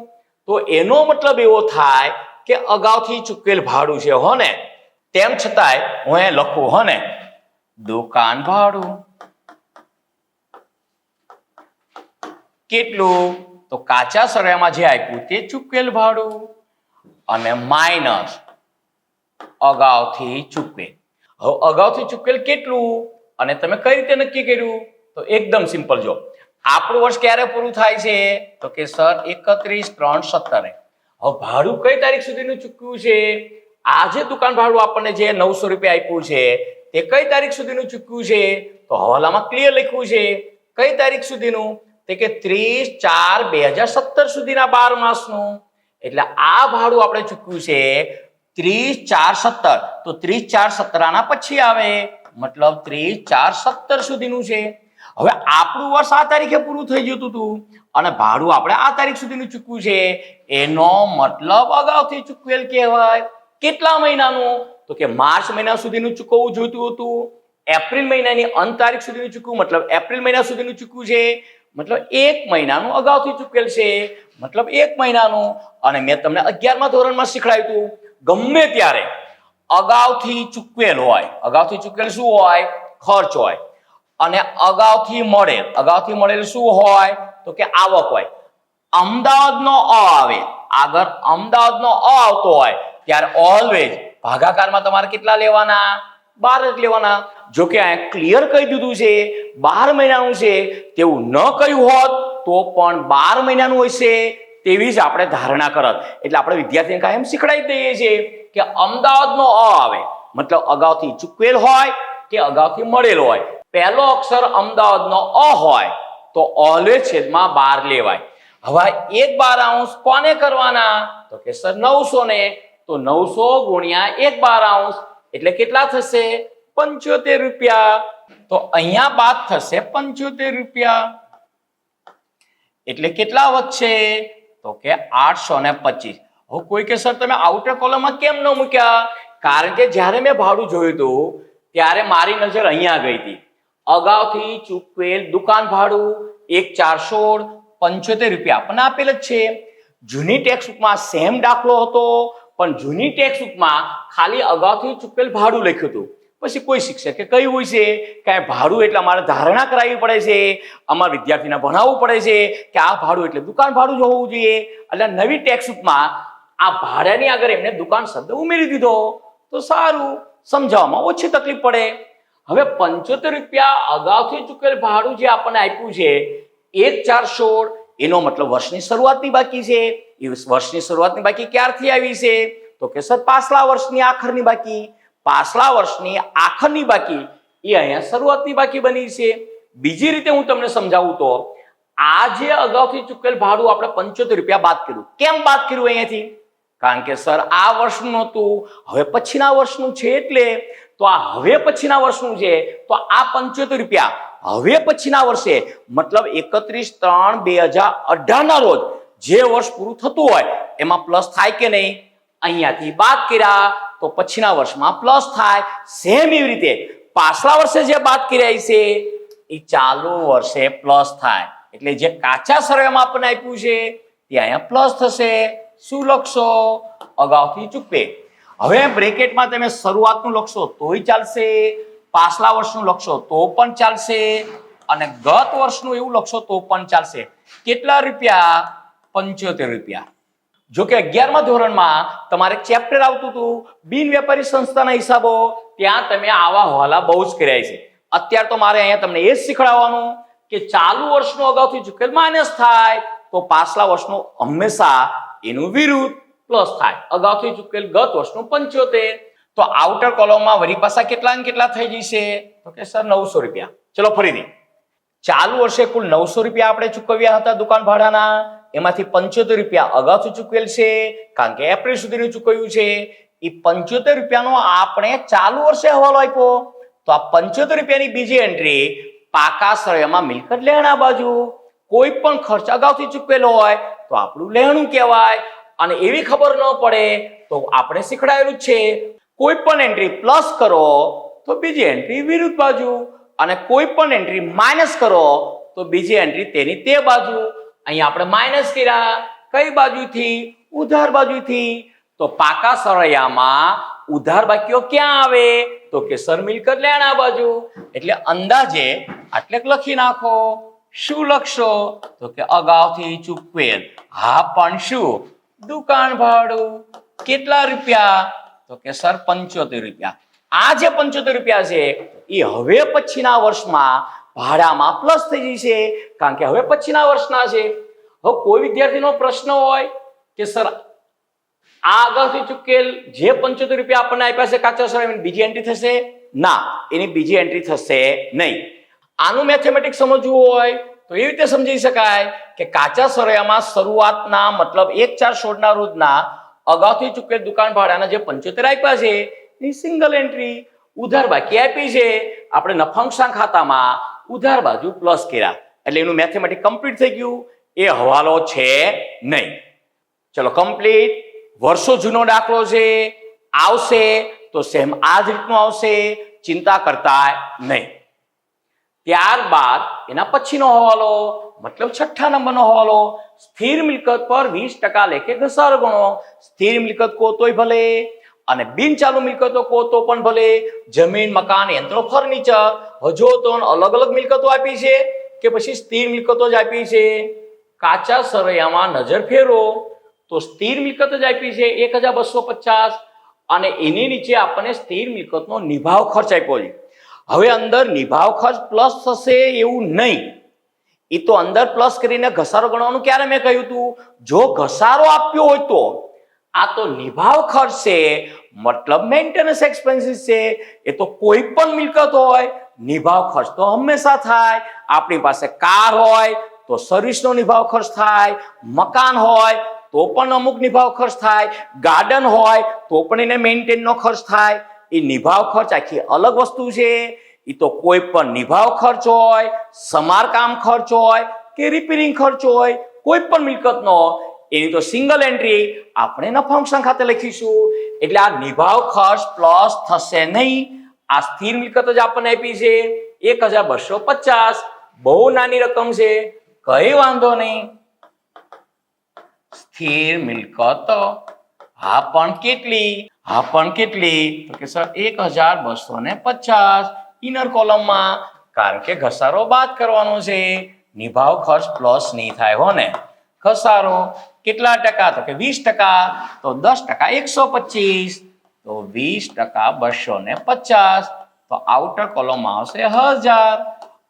તો એનો મતલબ એવો થાય કે અગાઉથી ચૂકવેલ ભાડું છે હો ને. તેમ છતાંય હું એ લખું હો ને, દુકાન ભાડું કેટલું? તો કાચા સરળિયામાં જે આપ્યું તે ચૂકવેલ ભાડું અને માઇનસ અગાઉથી ચૂકવેલ. હવે અગાઉથી ચૂકવેલ કેટલું અને તમે કઈ રીતે નક્કી કર્યું? તો એકદમ સિમ્પલ. જો આપણું વર્ષ ક્યારે પૂરું થાય છે? તો કે સર 31/3/17. હવે ભાડું કઈ તારીખ સુધીનું ચૂકવ્યું છે? આ જે દુકાન ભાડું આપણને જે 900 રૂપિયા આપ્યું છે તે કઈ તારીખ સુધીનું ચૂકવ્યું છે? તો હવાલામાં ક્લિયર લખ્યું છે. કઈ તારીખ સુધીનું? તે કે 30/4/2017 સુધીના 12 માસનું. એટલે આ ભાડું આપણે ચૂકવ્યું છે 30/4/17. તો 30/4/17 આના પછી આવે, મતલબ 30/4/17 સુધીનું છે. હવે આપણું વર્ષ આ તારીખે પૂરું થઈ જતું હતું અને ભાડું આપણે આ તારીખ સુધીનું ચૂકવ્યું છે. એનો મતલબ અગાઉથી ચૂકવેલ કહેવાય. કેટલા મહિનાનું? તો કે માર્ચ મહિના સુધીનું ચૂકવવું જોઈતું હતું. એપ્રિલ મહિનાની અંત તારીખ સુધીનું ચૂકવું, મતલબ એપ્રિલ મહિના સુધીનું ચૂકવું છે. મતલબ 1 મહિનાનું અગાઉથી ચૂકવેલ છે, મતલબ 1 મહિનાનું. અને મેં તમને 11મા ધોરણમાં શીખવાડ્યું હતું, ગમે ત્યારે અગાઉથી ચૂકવેલ હોય, અગાઉથી ચૂકવેલ શું હોય? ખર્ચ હોય. અને અગાઉથી મળેલ શું હોય? તો કે આવક હોય. અમદાવાદનો અ આવે, આગળ અમદાવાદનો અ આવતો હોય ત્યારે ઓલવેઝ ભાગાકારમાં તમારે કેટલા લેવાના? 12 જ લેવાના. જો કે આ ક્લિયર કહી દીધું છે 12 મહિનાનું છે, તેવું ન કહ્યું હોત તો પણ 12 મહિનાનું હોય છે તેવી જ આપણે ધારણા કરત. એટલે આપણે વિદ્યાર્થીને કાયમ શીખડાવી દઈએ છીએ કે અમદાવાદનો અ આવે મતલબ અગાઉથી ચૂકવેલ હોય કે અગાઉથી મળેલ હોય. પહેલો અક્ષર અમદાવાદનો અ હોય તો ઓલવેઝ છેદમાં 12 લેવાય. હવે 1/12 કોને કરવાના? તો કે સર 900 ને. તો 900 ગુણ્યા 1/12 એટલે કેટલા થશે? 75 રૂપિયા. તો અહીંયા બાદ થશે 75 રૂપિયા. એટલે કેટલા વધશે? તો કે 825. હવે કોઈ કે સર તમે આઉટર કોલમમાં કેમ ન મૂક્યા? કારણ કે જ્યારે મેં ભાડું જોયું હતું ત્યારે મારી નજર અહીંયા ગઈ હતી. અગાઉથી ચૂકવેલ દુકાન ભાડું 1/416 75 રૂપિયા આપણને આપેલ જ છે. જૂની ટેક્સ્ટ બુકમાં સેમ દાખલો હતો, પણ જૂની ટેક્સ્ટ બુકમાં ખાલી અગાઉથી ચૂકવેલ ભાડું લખ્યું હતું. પછી કોઈ શિક્ષકે કહ્યું હોય છે કે આ ભાડું એટલે અમારે ધારણા કરાવવી પડે છે, અમારા વિદ્યાર્થીને ભણાવવું પડે છે કે આ ભાડું એટલે દુકાન ભાડું જ હોવું જોઈએ. એટલે નવી ટેક્સ્ટ બુકમાં આ ભાડાની આગળ એમને દુકાન શબ્દ ઉમેરી દીધો તો સારું, સમજાવવામાં ઓછી તકલીફ પડે. હવે 75 રૂપિયા અગાઉથી ચૂકવેલ ભાડું જે આપણને આપ્યું છે 1/416, એનો મતલબ વર્ષની શરૂઆતની બાકી છે. એ વર્ષની શરૂઆતની બાકી ક્યારથી આવી છે? તો કે સર પાછલા વર્ષની આખરની બાકી. પાછલા વર્ષની આખરની બાકી એ અહીંયા શરૂઆતની બાકી બની છે. બીજી રીતે હું તમને સમજાવું તો આ જે અગાઉથી ચૂકવેલ ભાડું આપણે 75 રૂપિયા બાદ કર્યું. કેમ બાદ કર્યું અહીંયાથી? કારણ કે સર આ વર્ષનું નહોતું, હવે પછીના વર્ષનું છે, એટલે તો આ હવે પછીના વર્ષનું છે તો આ 75 રૂપિયા હવે પછીના વર્ષે મતલબ 31/3/2018 ના રોજ જે વર્ષ પૂરું થતું હોય એમાં પ્લસ થાય કે નહીં? અહીંયાથી બાદ કર્યા તો પછીના વર્ષમાં પ્લસ થાય. સેમ એવી રીતે પાછલા વર્ષે જે બાદ કર્યા છે એ ચાલુ વર્ષે પ્લસ થાય. એટલે જે કાચા સરવાળામાં આપણને આપ્યું છે તે અહીંયા પ્લસ થશે. શું લખશો? અગાઉથી ચૂકવે. હવે બ્રેકેટમાં તમે શરૂઆતનું લખશો તોય ચાલશે, પાછલા વર્ષનું લખશો તો પણ ચાલશે, અને ગત વર્ષનું એવું લખશો તો પણ ચાલશે. કેટલા રૂપિયા? 75 રૂપિયા. જો કે 11મા ધોરણમાં તમારે ચેપ્ટર આવતું હતું બિન વેપારી સંસ્થાના હિસાબો, ત્યાં તમે આવા હવાલા બહુ જ કર્યા છે. અત્યારે તો મારે અહીંયા તમને એ જ શીખવાડવાનું કે ચાલુ વર્ષનું અગાઉથી ચૂકેલ માઇનસ થાય તો પાછલા વર્ષનું હંમેશા એનું વિરુદ્ધ પ્લસ થાય. અગાઉથી ચૂકેલ ગત વર્ષનું 75. તો આઉટર કોલમમાં વળી પાછા કેટલા ને કેટલા થઈ જશે? તો કે સર 900 રૂપિયા. ચલો ફરીથી, ચાલુ વર્ષે કુલ 900 રૂપિયા આપણે ચૂકવ્યા હતા દુકાન ભાડાના, એમાંથી 75 રૂપિયા અગાઉથી ચૂકવેલ છે કારણ કે એપ્રિલ સુધીનું ચૂકવ્યું છે. એ 75 રૂપિયાનો આપણે ચાલુ વર્ષે હવાલો આપ્યો, તો આ 75 રૂપિયાની બીજી એન્ટ્રી પાકા સરવાળામાં મિલકત લેણા બાજુ. કોઈ પણ ખર્ચ અગાઉથી ચૂકવેલો હોય તો આપણું લેણું કહેવાય. અને એવી ખબર ન પડે તો આપણે શીખડાયેલું છે કોઈ પણ એન્ટ્રી પ્લસ કરો તો બીજી એન્ટ્રી વિરુદ્ધ બાજુ, અને કોઈ પણ એન્ટ્રી માઇનસ કરો તો બીજી એન્ટ્રી તેની તે બાજુ. અહીંયા આપણે માઇનસ કર્યા કઈ બાજુથી? ઉધાર બાજુથી. તો પાકા સરવાળામાં ઉધાર બાકીઓ ક્યાં આવે? તો કે સર મિલકત લેણા બાજુ. એટલે અંદાજે આટલે લખી નાખો. શું લખશો? તો કે અગાઉથી ચૂકવેલ. હા પણ શું? દુકાન ભાડું. કેટલા રૂપિયા? તો કે સર 75 રૂપિયા. આ જે 75 રૂપિયા છે એ હવે પછીના વર્ષમાં ભાડામાં પ્લસ થઈ જશે કારણ કે હવે પછીના વર્ષના છે. હવે કોઈ વિદ્યાર્થીનો પ્રશ્ન હોય કે સર આ અગાઉથી ચૂકેલ જે 75 રૂપિયા આપણને આપ્યા છે કાચા સરવાળાની બીજી એન્ટ્રી થશે? ના, એની બીજી એન્ટ્રી થશે નહીં. આનું મેથેમેટિક્સ સમજવું હોય તો એવી રીતે સમજી શકાય કે કાચા સરવાળામાં શરૂઆતના મતલબ 1/4/16 ના રોજના અગાઉથી ચૂકેલ દુકાન ભાડાના જે 75 આપ્યા છે એ સિંગલ એન્ટ્રી. ઉધાર બાકી આપી છે આપણે નફાંશના ખાતામાં ઉધાર બાજુ પ્લસ કર્યા એટલે એનું મેથેમેટિક કમ્પ્લીટ થઈ ગયું. એ હવાલો છે નહીં. ચલો કમ્પ્લીટ. વર્ષો જૂનો દાખલો છે, આવશે તો સેમ આ જ રીતનું આવશે, ચિંતા કરતા નહીં. ત્યારબાદ એના પછીનો હવાલો મતલબ 6થા નંબરનો હવાલો, સ્થિર મિલકત પર 20% લેખે ઘસારો ગણો. સ્થિર મિલકત કો તોય ભલે અને બિનચાલુ મિલકતો કો તો પણ ભલે, જમીન, મકાન, યંત્રો, ફર્નિચર. હજુ તો અલગ અલગ મિલકતો આપી છે કે પછી સ્થિર મિલકતો જ આપી છે? કાચા સરવૈયામાં નજર ફેરવો તો સ્થિર મિલકત જ આપી છે 1250, અને એની નીચે આપણને સ્થિર મિલકતનો નિભાવ ખર્ચ આપ્યો છે. હવે અંદર નિભાવ ખર્ચ પ્લસ થશે એવું નહીં, એ તો અંદર પ્લસ કરીને ઘસારો ગણવાનું ક્યારે મેં કહ્યું હતું? જો ઘસારો આપ્યો હોય તો. આ તો નિભાવ ખર્ચ છે મતલબ મેન્ટેનન્સ એક્સપેન્સીસ છે. એ તો કોઈ પણ મિલકત હોય નિભાવ ખર્ચ તો હંમેશા થાય. આપણી પાસે કાર હોય તો સર્વિસનો નિભાવ ખર્ચ થાય, મકાન હોય તો પણ અમુક નિભાવ ખર્ચ થાય, ગાર્ડન હોય તો પણ એને મેન્ટેનનો ખર્ચ થાય. એ નિભાવ ખર્ચ આખી અલગ વસ્તુ છે. એ તો કોઈ પણ નિભાવ ખર્ચ હોય, સમારકામ ખર્ચ હોય કે રિપેરિંગ ખર્ચ હોય, કોઈ પણ મિલકતનો એની તો સિંગલ એન્ટ્રી આપણે નફાંશના ખાતે લખીશું. એટલે આ નિભાવ ખર્ચ પ્લસ થશે નહીં. આ સ્થિર મિલકત જ આપણને આપી છે 1250. બહુ નાની રકમ છે, કઈ વાંધો નહીં. સ્થિર મિલકત હા પણ કેટલી? હા પણ કેટલી? તો કે સર 1250 ઇનર કોલમમાં, કારણ કે ઘસારો બાદ કરવાનો છે. નિભાવ ખર્ચ પ્લસ નહીં થાય હો ને. ઘસારો કેટલા ટકા? તો કે 20%. તો 10% 125, તો 20% 250. તો આઉટર કોલમમાં આવશે 1000,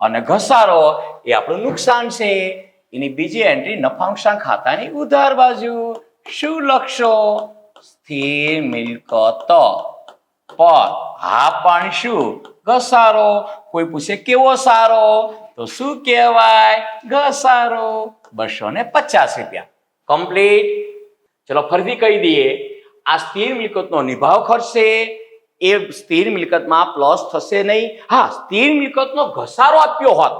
અને ઘસારો એ આપણું નુકસાન છે. એની બીજી એન્ટ્રી નફાંશના ખાતાની ઉધાર બાજુ. શું લખશો? સ્થિર મિલકત પર હા પણ શું? ઘસારો. કોઈ પૂછે કેવો સારો? તો શું કહેવાય? ઘસારો. 250 રૂપિયા. કમ્પ્લીટ. ચલો ફરીથી કહી દઈએ, આ સ્થિર મિલકતનો નિભાવ ખર્ચ છે, એ સ્થિર મિલકતમાં પ્લસ થશે નહીં. હા, સ્થિર મિલકતનો ઘસારો આપ્યો હોત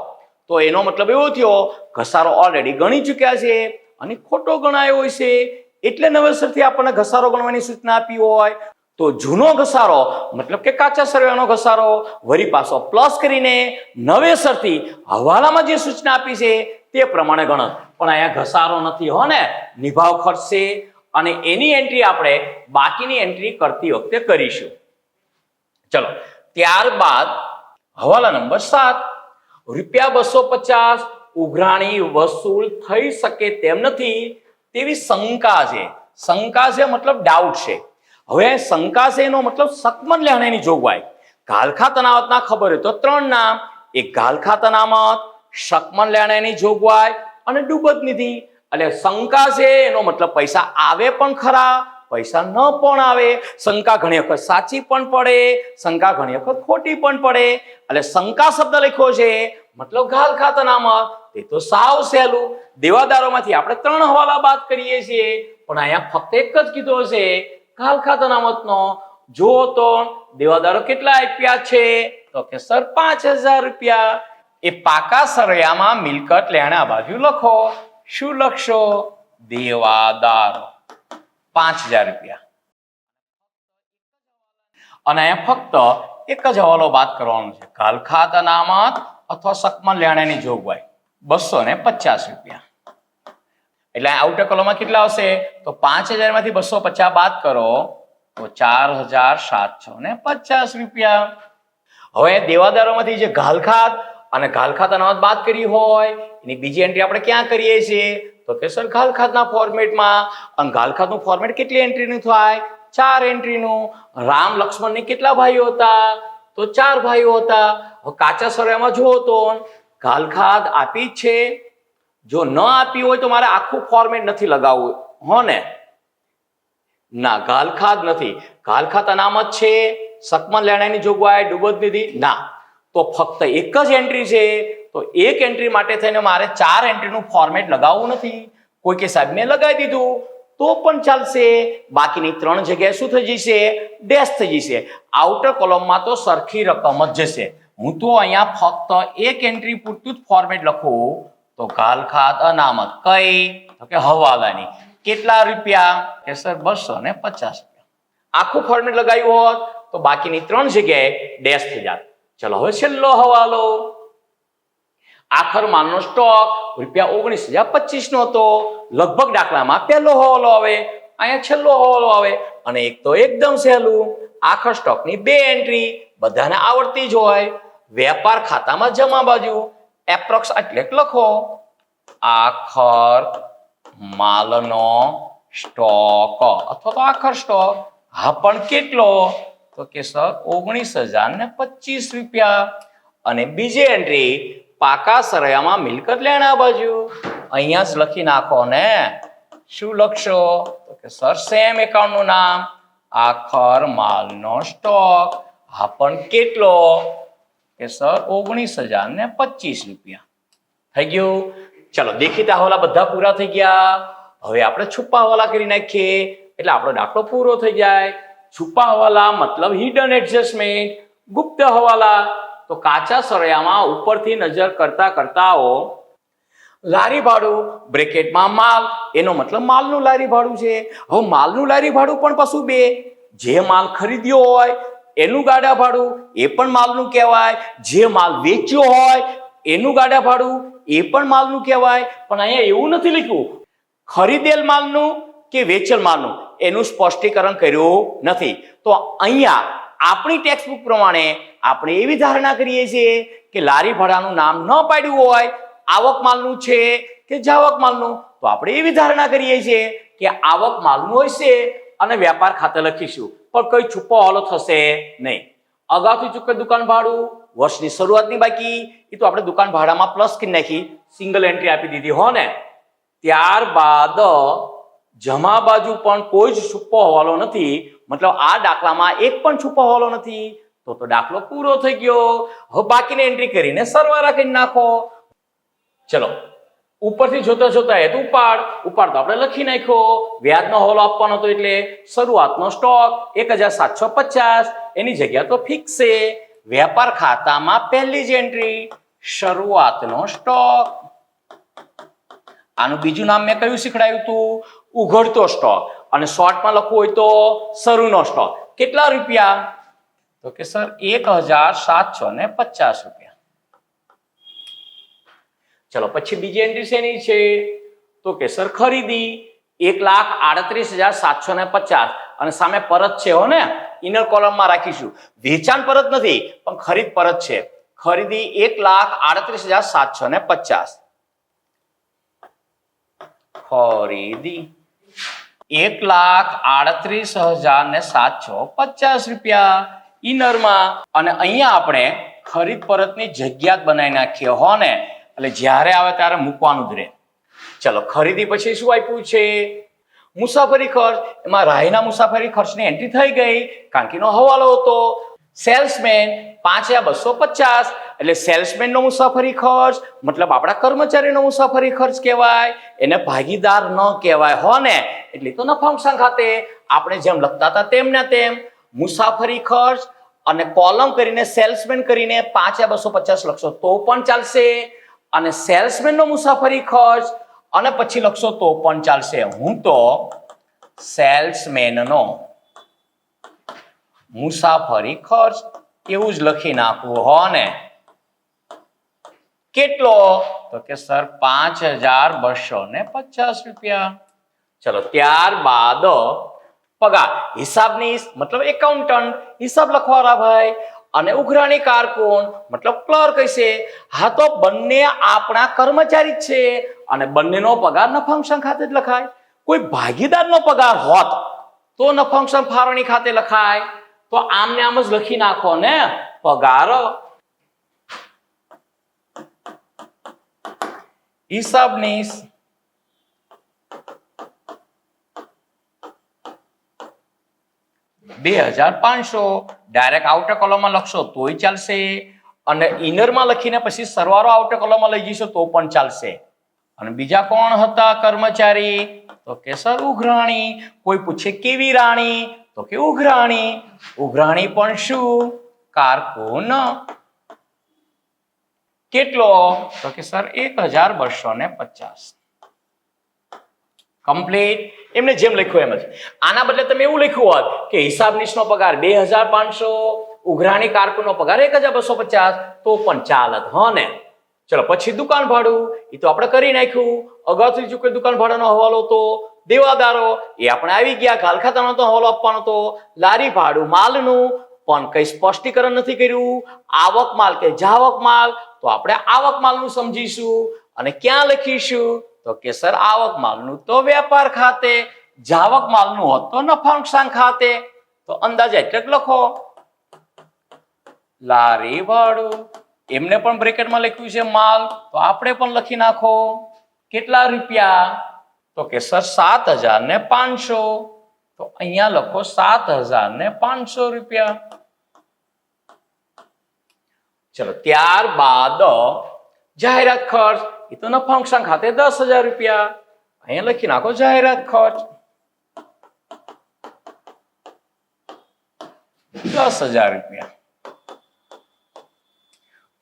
તો એનો મતલબ એવો થયો ઘસારો ઓલરેડી ગણી ચૂક્યા છે અને ખોટો ગણાયો હોય છે, એટલે નવેસરથી આપણને ઘસારો ગણવાની સૂચના આપી હોય તો જૂનો ઘસારો મતલબ કે કાચા સરવાળાનો ઘસારો વળી પાછો પ્લસ કરીને નવેસરથી હવાલામાં જે સૂચના આપી છે તે પ્રમાણે ગણત. પણ અહીંયા ઘસારો નથી હો ને, નિભાવ ખર્ચ છે અને એની એન્ટ્રી આપણે બાકીની એન્ટ્રી કરતી વખતે કરીશું. ચલો ત્યારબાદ હવાલા નંબર 7, ₹250 ઉઘરાણી વસૂલ થઈ શકે તેમ નથી તેવી શંકા છે. શંકા છે મતલબ ડાઉટ છે. હવે શંકા છે એનો મતલબ સકમન લેણાની જોગવાઈ. ગાલખાત અનામતના ખબર હોય તો 3 નામ, એક ગાલખાત અનામત, સકમન લેણાની જોગવાઈ અને ડૂબત નિધિ. એટલે શંકા છે એનો મતલબ પૈસા આવે પણ ખરા, પૈસા ન પણ આવે. શંકા ઘણી વખત સાચી પણ પડે, શંકા ઘણી વખત ખોટી પણ પડે. એટલે શંકા શબ્દ લખ્યો છે મતલબ ગાલખાત અનામત, તે તો સાવ સહેલું. દેવાદારોમાંથી આપણે 3 હવાલા બાદ કરીએ છીએ, પણ અહીંયા ફક્ત એક જ કીધો છે ગાલખાત અનામતનો. જો તો દેવાદારો કેટલા આપ્યા છે તો કે સર ₹5000. એ પાકા સરયામાં મિલકત લેણા બાજુ લખો. શું લખશો? દેવાદારો ₹5000. અને અહીંયા ફક્ત એક જ હવાલો બાદ કરવાનો છે, ગાલખાત અનામત અથવા સકમન લેણાની જોગવાઈ, ₹250. એટલે આઉટર કોલમમાં કેટલા આવશે તો 5000 માંથી 250 બાદ કરો તો ₹4750. હવે દેવાદારોમાંથી જે ગાલખાત અને ગાલખાત અનામત બાદ કરી હોય એની બીજી એન્ટ્રી આપણે ક્યાં કરીએ છીએ તો કે સર ગાલખાતના ફોર્મેટમાં. અને ગાલખાતનું ફોર્મેટ કેટલી એન્ટ્રીનું થાય? 4 એન્ટ્રીનું. રામ લક્ષ્મણની કેટલા ભાઈઓ હતા તો 4 ભાઈઓ હતા. કાચા સરયામાં જુઓ તો ગાલખાત આપી જ છે, જો ન આપી હોય તો મારે આખું ફોર્મેટ નથી લગાવવું હો ને, ના ગાલખાત નથી. ગાલખાત અનામત છે, સકમન લેણાની જોગવાઈ, ડૂબત નિધિ ના, તો ફક્ત એક જ એન્ટ્રી છે. તો એક એન્ટ્રી માટે થઈને મારે 4 એન્ટ્રીનું ફોર્મેટ લગાવવું નથી. કોઈ કે સાહેબ મેં લગાવી દીધું તો પણ ચાલશે. બાકીની 3 જગ્યાએ શું થઈ જશે? ડેશ થઈ જશે. આઉટર કોલમમાં તો સરખી રકમ જ જશે. હું તો અહીંયા ફક્ત એક એન્ટ્રી પૂરતું જ ફોર્મેટ લખું તો ગાલખાત અનામત કઈ તો કે હવાલાની. કેટલા રૂપિયા કે સર ₹250. આખું ફોર્મેટ લગાવ્યું હોત તો બાકીની 3 જગ્યાએ ડેશ થઈ જાત. ચલો હવે છેલ્લો હવાલો. આખર માલનો સ્ટોક ₹19,025 નો હતો. લગભગ દાખલામાં પહેલો હવાલો આવે, અહીંયા છેલ્લો હવાલો આવે. અને એક તો એકદમ સહેલું, આખર સ્ટોકની 2 એન્ટ્રી બધાને આવડતી જ હોય. વેપાર ખાતામાં જમા બાજુ એપ્રોક્સ એટલે લખો આખર માલનો સ્ટોક અથવા તો આખર સ્ટોક. હા પણ કેટલો તો કે સર ₹19,025. અને બીજી એન્ટ્રી પાકા સરયામાં મિલકત લેણા બાજુ. અહીંયા જ લખી નાખો ને. શું લખશો તો કે સર સેમ એકાઉન્ટનું નામ આખર માલનો સ્ટોક. હા પણ કેટલો કે સર ₹19,025. થઈ ગયું. ચલો દેખીતા હવાલા બધા પૂરા થઈ ગયા. હવે આપણે છુપા હવાલા કરી નાખીએ એટલે આપણો દાખલો પૂરો થઈ જાય. છુપા હવાલા મતલબ હિડન એડજસ્ટમેન્ટ. ગુપ્ત હવાલા તો કાચા સરયામાં ઉપરથી નજર કરતા કરતાઓ લારી ભાડું બ્રેકેટમાં માલ, એનો મતલબ માલનું લારી ભાડું છે. હવે માલનું લારી ભાડું પણ પાછું 2. જે માલ ખરીદ્યો હોય એનું ગાડા ભાડું એ પણ માલનું કહેવાય, જે માલ વેચ્યો હોય એનું ગાડા ભાડું એ પણ માલનું કહેવાય. પણ અહીંયા એવું નથી લખ્યું ખરીદેલ માલનું કે વેચેલ માલનું, એનું સ્પષ્ટીકરણ કર્યું નથી. તો અહીંયા આપણી ટેક્સ્ટ બુક પ્રમાણે આપણે એવી ધારણા કરીએ છીએ કે લારી ભાડાનું નામ ન પાડ્યું હોય, આવક માલનું છે કે જાવક માલનું, તો આપણે એવી ધારણા કરીએ છીએ કે આવક માલનું હોય છે અને વેપાર ખાતે લખીશું, પણ કોઈ છુપો હવાલો થશે નહીં. અગાઉથી ચૂકવેલ દુકાન ભાડું, વર્ષની શરૂઆતની બાકી, એ તો આપણે દુકાન ભાડામાં પ્લસ કરી નાખી, સિંગલ એન્ટ્રી આપી દીધી હો ને. ત્યારબાદ જમા બાજુ પણ કોઈ જ છુપો હવાલો નથી, મતલબ આ દાખલામાં એક પણ છુપો હવાલો નથી. તો દાખલો પૂરો થઈ ગયો. હવે બાકીની એન્ટ્રી કરીને સરવાળા કરી નાખો. ચલો ઉપરથી જોતા જોતા એ તો ઉપાડ તો આપણે લખી નાખ્યો, વ્યાજનો હવાલો આપવાનો હતો એટલે શરૂઆતનો સ્ટોક 1750, એની જગ્યા તો ફિક્સ છે. વેપાર ખાતામાં પહેલી જ એન્ટ્રી શરૂઆતનો સ્ટોક. આનું બીજું નામ મેં કયું શીખડાયું હતું? ઉઘડતો સ્ટોક. અને શોર્ટમાં લખવું હોય તો શરૂનો સ્ટોક. કેટલા રૂપિયા? તો કે સર 1750 રૂપિયા. ચલો પછી બીજી એન્ટ્રી શેની છે? તો કે સર ખરીદી 1,38,750 અને સામે પરત છે હો ને, ઇનર કોલમમાં રાખીશું. વેચાણ પરત નથી પણ ખરીદ પરત છે. ખરીદી 1,38,750. ખરીદી 1,38,750 રૂપિયા ઇનરમાં. અને અહીંયા આપણે ખરીદ પરતની જગ્યા બનાવી નાખીએ હો ને, એટલે જ્યારે આવે ત્યારે મૂકવાનું જ રહે. ચલો ખરીદી પછી શું આપ્યું છે? મુસાફરી ખર્ચ. એમાં રાહીના મુસાફરી ખર્ચની એન્ટ્રી થઈ ગઈ, કારણ કે એનો હવાલો હતો. સેલ્સમેન 5,250, એટલે સેલ્સમેનનો મુસાફરી ખર્ચ મતલબ આપણા કર્મચારીનો મુસાફરી ખર્ચ કહેવાય, એને ભાગીદાર ન કહેવાય હો ને, એટલે તો નફા નુકસાન ખાતે આપણે જેમ લખતા હતા તેમને તેમ મુસાફરી ખર્ચ અને કોલમ કરીને સેલ્સમેન કરીને 5,250 લખશો તો પણ ચાલશે, અને સેલ્સમેનનો મુસાફરી ખર્ચ અને પછી લખશો તો પણ ચાલશે. હું તો સેલ્સમેનનો મુસાફરી ખર્ચ એવું જ લખી નાખવું હો ને. કેટલો? તો કે સર 5,250 રૂપિયા. ચલો ત્યારબાદ પગાર. હિસાબની મતલબ એકાઉન્ટન્ટ હિસાબ લખવાના ભાઈ, અને ઉઘરાણી કારકુન મતલબ ક્લર્ક હશે. હા તો બંને આપણા કર્મચારી જ છે અને બંનેનો પગાર નફા નુકસાન ખાતે જ લખાય. કોઈ ભાગીદારનો પગાર હોત તો નફા નુકસાન ફાળવણી ખાતે લખાય. તો આમને આમ જ લખી નાખો ને, પગાર હિસાબનીશ 2,500 ડાયરેક્ટ આઉટર કોલમમાં લખશો તોય ચાલશે, અને ઇનરમાં લખીને પછી સરવાળો આઉટર કોલમમાં લઈ જશો તો પણ ચાલશે. અને બીજા કોણ હતા કર્મચારી? તો કે સર ઉઘરાણી. કોઈ પૂછે કેવી રાણી? તો કે ઉઘરાણી. ઉઘરાણી પણ શું? કારકુન. કેટલો? તો કે સર 1,250. કમ્પ્લીટ. એમને જેમ લખ્યું એમ જ. આના બદલે તમે એવું લખ્યું હોત કે હિસાબનીશનો પગાર 2,500, ઉઘરાણી કારકુનનો પગાર 1,250 તો પણ ચાલત હો ને. ચલો પછી દુકાન ભાડું, એ તો આપણે કરી નાખ્યું. અગાઉથી ચૂકવેલ દુકાન ભાડાનો હવાલો તો દેવાદારો, એ આપણે આવી ગયા. ઘાલ ખાતાનો તો હવાલો આપવાનો હતો. લારી ભાડું માલનું પણ કઈ સ્પષ્ટીકરણ નથી કર્યું. આવક માલ કે જાવક માલ, તો આપણે આવક માલનું સમજીશું. અને ક્યાં લખીશું? તો કે સર આવક માલનું તો વેપાર ખાતે, જાવક માલનું હોત તો નફા નુકસાન ખાતે. તો અંદાજે એટલે લખો લારી ભાડું. એમને પણ બ્રેકેટમાં લખ્યું છે માલ, તો આપણે પણ લખી નાખો. કેટલા રૂપિયા? તો કે સર 7,500. તો અહીંયા લખો 7,500 રૂપિયા. ચલો ત્યારબાદ જાહેરાત ખર્ચ, એ તો નફા નુકસાન ખાતે 10,000 રૂપિયા. અહીંયા લખી નાખો જાહેરાત ખર્ચ 10,000 રૂપિયા.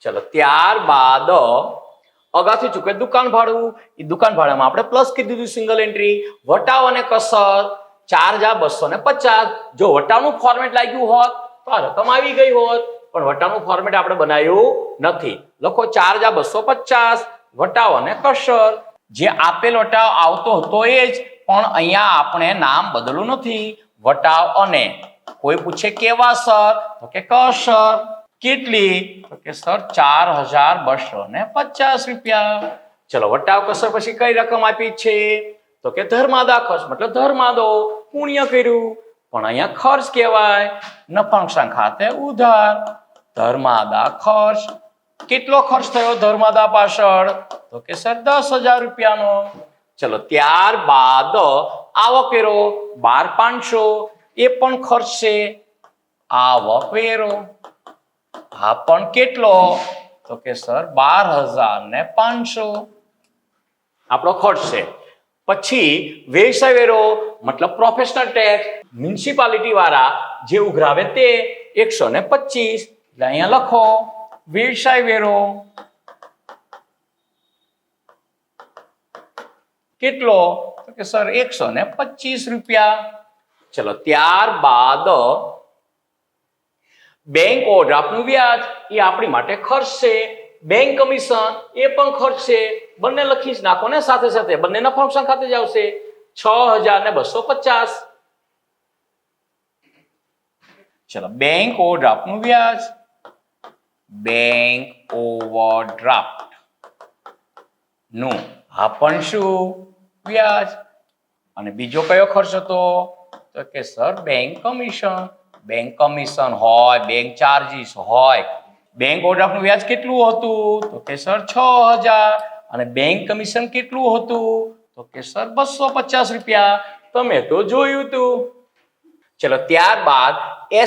ચલો ત્યારબાદ અગાઉથી ચૂકવેલ દુકાન ભાડું, એ દુકાન ભાડામાં આપણે પ્લસ કરી દીધું સિંગલ એન્ટ્રી. વટાવ અને કસર 4,250. જો વટાવનું ફોર્મેટ લાગ્યું હોત તો આ રકમ આવી ગઈ હોત, પણ વટાવનું ફોર્મેટ આપણે બનાવ્યું નથી. લખો 4,250 વટાવ અને કસર. જે આપેલ વટાવ આવતો હતો એ જ, પણ અહીંયા આપણે નામ બદલવું નથી. વટાવ અને કોઈ પૂછે કેવા સર? તો કે કસર. કેટલી? તો કે સર 4,250 રૂપિયા. ચલો વટાવ કસર પછી કઈ રકમ આપી છે? તો કે ધર્માદા ખર્ચ, મતલબ ધર્માદો પુણ્ય કર્યું, પણ અહીંયા ખર્ચ કહેવાય. નફા નુકસાન ખાતે ઉધાર. ધર્માદા ખર્ચ. કેટલો ખર્ચ થયો ધર્માદા પાછળ? તો કે સર 10,000 રૂપિયાનો. ચલો ત્યારબાદ આવકવેરો 12,500, એ પણ ખર્ચ છે. આવકવેરો હા પણ કેટલો? તો કે સર 12,500. આપણો ખર્ચ છે. પછી વ્યવસાય વેરો મતલબ પ્રોફેશનલ ટેક્સ, મ્યુનિસિપાલિટી વાળા જે ઉઘરાવે તે 125. એટલે અહીંયા લખો વ્યવસાય વેરો કેટલો, તો કે સર 125 રૂપિયા. ચલો ત્યારબાદ બેંક ઓવરડ્રાફ્ટનું વ્યાજ એ આપણી માટે ખર્ચ છે. બેંક કમિશન એ પણ ખર્ચ છે. બંને લખી જ નાખો ને સાથે સાથે, બંનેના ફંક્શન ખાતે જ આવશે. 6250. ચલો બેંક ઓવરડ્રાફ્ટનું વ્યાજ, બેંક ઓવરડ્રાફ્ટ નું આ પણ શું વ્યાજ. અને બીજો કયો ખર્ચ હતો, તો કે sir bank commission. Bank commission હોય, બેંક ચાર્જીસ હોય. બેંક ઓવરડ્રાફ્ટનું વ્યાજ કેટલું હતું, તો કે સર 6000. અને બેંક કમિશન કેટલું હતું, તો કે સર 250 રૂપિયા. તમે તો જોયું તું. ચલો ત્યારબાદ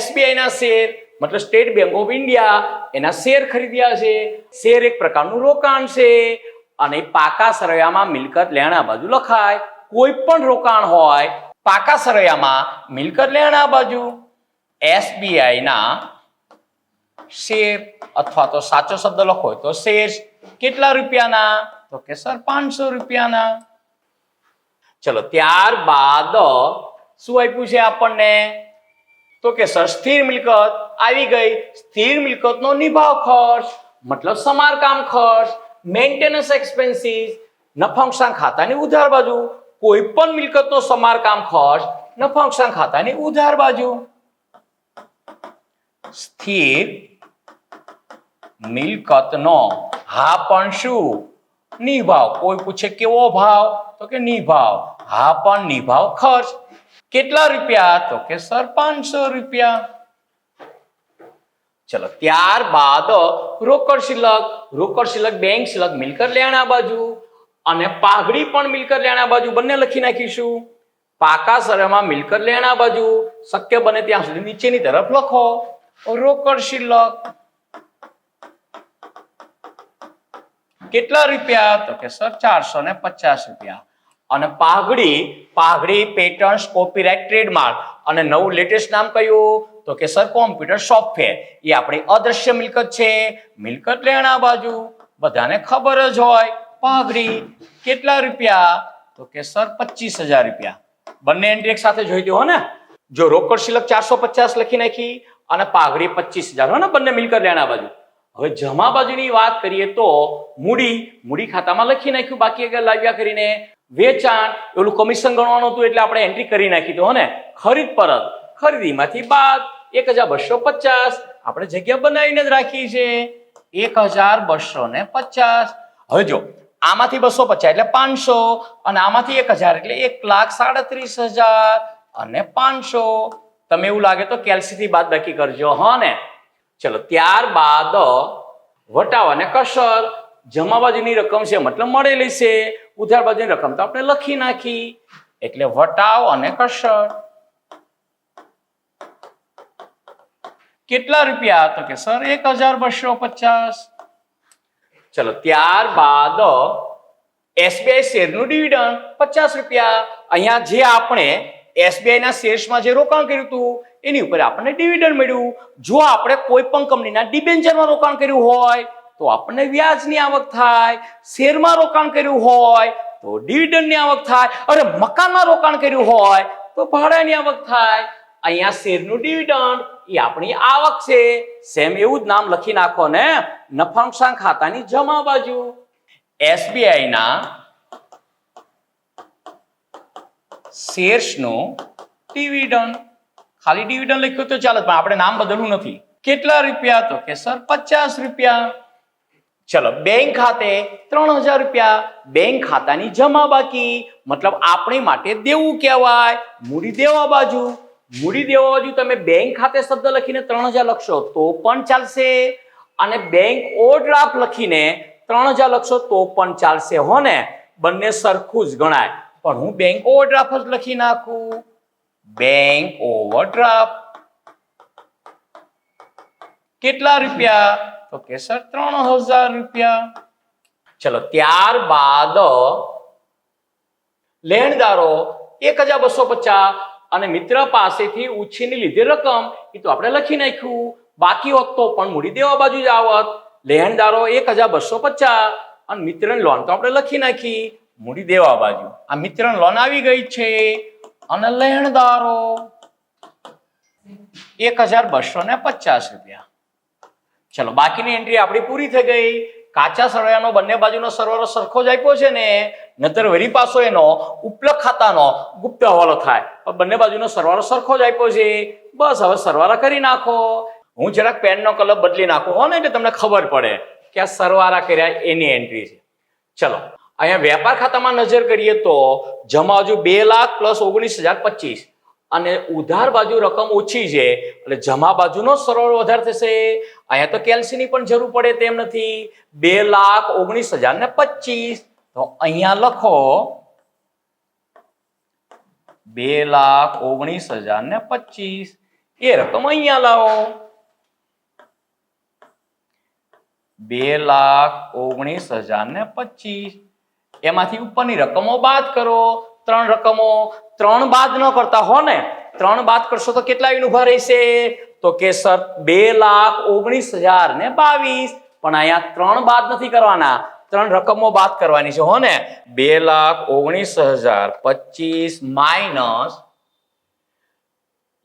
SBI ના શેર મતલબ સ્ટેટ બેંક ઓફ ઇન્ડિયા એના શેર ખરીદ્યા છે. શેર એક પ્રકારનું રોકાણ છે અને પાકા સરવૈયામાં મિલકત લેણા બાજુ લખાય. કોઈ પણ રોકાણ હોય પાકા સરવૈયામાં મિલકત લેણા બાજુ. SBI ના શેર અથવા તો સાચો શબ્દ લખો હોય તો શેર કેટલા રૂપિયાના, તો કે સર 500 રૂપિયાના. ચલો ત્યારબાદ શું આપ્યું છે આપણને, તો કે સર સ્થિર મિલકત આવી ગઈ. સ્થિર મિલકતનો નિભાવ ખર્ચ મતલબ સમારકામ ખર્ચ, મેન્ટેનન્સ એક્સપેન્સીસ, નફા ખાતાની ઉધાર બાજુ. કોઈ પણ મિલકતનો સમારકામ ખર્ચ નફા ખાતાની ઉધાર બાજુ. સ્થિર મિલકતનો હા પણ શું નિભાવ. કોઈ પૂછે કેવો ભાવ, તો કે નિભાવ. હા પણ નિભાવ ખર્ચ. કેટલા રૂપિયા, તો કે સર 500 રૂપિયા. ચલો ત્યારબાદ રોકડ શિલ્લક. રોકડ શિલ્લક બેંક શિલ્લક મિલકત લેણા બાજુ અને પાઘડી પણ મિલકત લેણા બાજુ બંને લખી નાખીશું. પાકા સરવૈયામાં મિલકત લેણા બાજુ શક્ય બને ત્યાં સુધી નીચેની તરફ લખો. રોકડ શિલ્લક કેટલા રૂપિયા, તો કે સર 450 રૂપિયા. અને પાઘડી, પાઘડી પેટર્ન્સ કોપીરાઇટ ટ્રેડમાર્ક અને નવું લેટેસ્ટ નામ કયું, તો કે સર કોમ્પ્યુટર સોફ્ટવેર. એ આપણી અદ્રશ્ય મિલકત છે. મિલકત લેણા બાજુ બધાને ખબર જ હોય. પાઘડી કેટલા રૂપિયા, તો કે સર 25000 રૂપિયા. બંને એન્ટ્રી એક સાથે જોઈતી હો ને. જો રોકડ શિલ્લક 450 લખી નાખી અને પાઘડી 25000 હો ને, બંને મિલકત લેણા બાજુ. હવે જમા બાજુની વાત કરીએ તો મૂડી ખાતામાં લખી નાખ્યું બાકી આગળ લાવ્યા કરીને. વેચાણ એલું કમિશન ગણવાનું હતું એટલે આપણે એન્ટ્રી કરી નાખી તો ને. ખરીદ પરત, ખરીદીમાંથી બાદ 1250. આપણે જગ્યા બનાવીને જ રાખી છે 1250. હવે જો આમાંથી 250 એટલે 500 અને આમાંથી 1000 એટલે 1,37,000 અને 500. તમે એવું લાગે તો કેલ્સી થી બાદ બાકી કરજો હા ને. ચલો ત્યારબાદ વટાવ અને કસર. જમા બાજુની રકમ છે મતલબ મળેલી છે, ઉધાર બાજુની રકમ તો આપણે લખી નાખી એટલે વટાવ અને કસર. કેટલા રૂપિયા, તો કે સર 1250. ચલો ત્યારબાદ SBI શેરનું ડિવિડન્ડ 50 રૂપિયા. અહીંયા જે આપણે SBI ના શેર્સમાં જે રોકાણ કર્યું હતું એની ઉપર આપણને ડિવિડન્ડ મળ્યું. જો આપણે કોઈ પણ કંપનીના ડિબેન્ચરમાં રોકાણ કર્યું હોય તો આપણને વ્યાજની આવક થાય. શેરમાં રોકાણ કર્યું હોય તો ડિવિડન્ડની આવક થાય. અરે મકાનમાં રોકાણ કર્યું હોય તો ભાડાની આવક થાય. અહીંયા શેરનું ડિવિડન્ડ એ આપણી આવક છે. સેમ એવું જ નામ લખી નાખો ને. નફા નુકસાન ખાતાની જમા બાજુ. SBI ના શેર્સનું ડિવિડન્ડ, ખાલી ડિવિડન્ડ લખ્યું તો ચાલે પણ આપણે નામ બદલવું નથી. કેટલા રૂપિયા, તો કે સર 50 રૂપિયા. ચલો બેંક ખાતે 3000 રૂપિયા. બેંક ખાતાની જમા બાકી મતલબ આપણી માટે દેવું કહેવાય. મૂડી દેવા બાજુ. મૂડી દેવા બાજુ તમે બેંક ખાતે શબ્દ લખીને 3000 લખશો તો પણ ચાલશે અને બેંક ઓવરડ્રાફ્ટ લખીને 3000 લખશો તો પણ ચાલશે હો ને. બંને સરખું જ ગણાય પણ હું બેંક ઓવરડ્રાફ્ટ જ લખી નાખું. બેંક ઓવરડ્રાફ્ટ કેટલા રૂપિયા, તો કે સર 3000 રૂપિયા. ચલો ત્યારબાદ લેણદારો 1250 અને મિત્ર પાસેથી ઉછીની લીધેલ રકમ એ તો આપણે લખી નાખ્યું. બાકી હોત તો પણ મૂડી દેવા બાજુ જ આવત. લેણદારો 1250 અને મિત્રની લોન તો આપણે લખી નાખી મૂડી દેવા બાજુ. આ મિત્રની લોન આવી ગઈ છે અને લેણદારો 1250 રૂપિયા. ચલો બાકીની એન્ટ્રી આપણી પૂરી થઈ ગઈ. કાચા સરવાળાનો બંને બાજુનો સરવાળો સરખો જ આપ્યો છે ને, નતર વળી પાછો એનો ઉપલક ખાતાનો ગુપ્ત હવાલો થાય. પણ બંને બાજુનો સરવાળો સરખો જ આપ્યો છે. બસ હવે સરવાળા કરી નાખો. હું જરાક પેનનો કલર બદલી નાખું હો ને એટલે તમને ખબર પડે કે આ સરવાળા કર્યા એની એન્ટ્રી છે. ચલો અહીંયા વેપાર ખાતામાં નજર કરીએ તો જમા બાજુ 2 લાખ પ્લસ 19,025 અને ઉધાર બાજુ રકમ ઓછી છે એટલે જમા બાજુનો સરવાળો વધારે થશે. અહીંયા તો કેલ્સીની પણ જરૂર પડે તેમ નથી. 2,19,025 તો અહીંયા લખો 2,19,025 એ રકમ અહીંયા લાવો. 2,19,025 એમાંથી ઉપરની રકમો બાદ કરો. 3 રકમો 3 બાદ ન કરતા હો ને, 3 બાદ કરશો તો કેટલા આવીને ઉભા રહેશે? તો કે સર 2,19,022 પણ અહીંયા 3 બાદ નથી કરવાના, 3 રકમો બાદ કરવાની છે હો ને. 2,19,025 માઇનસ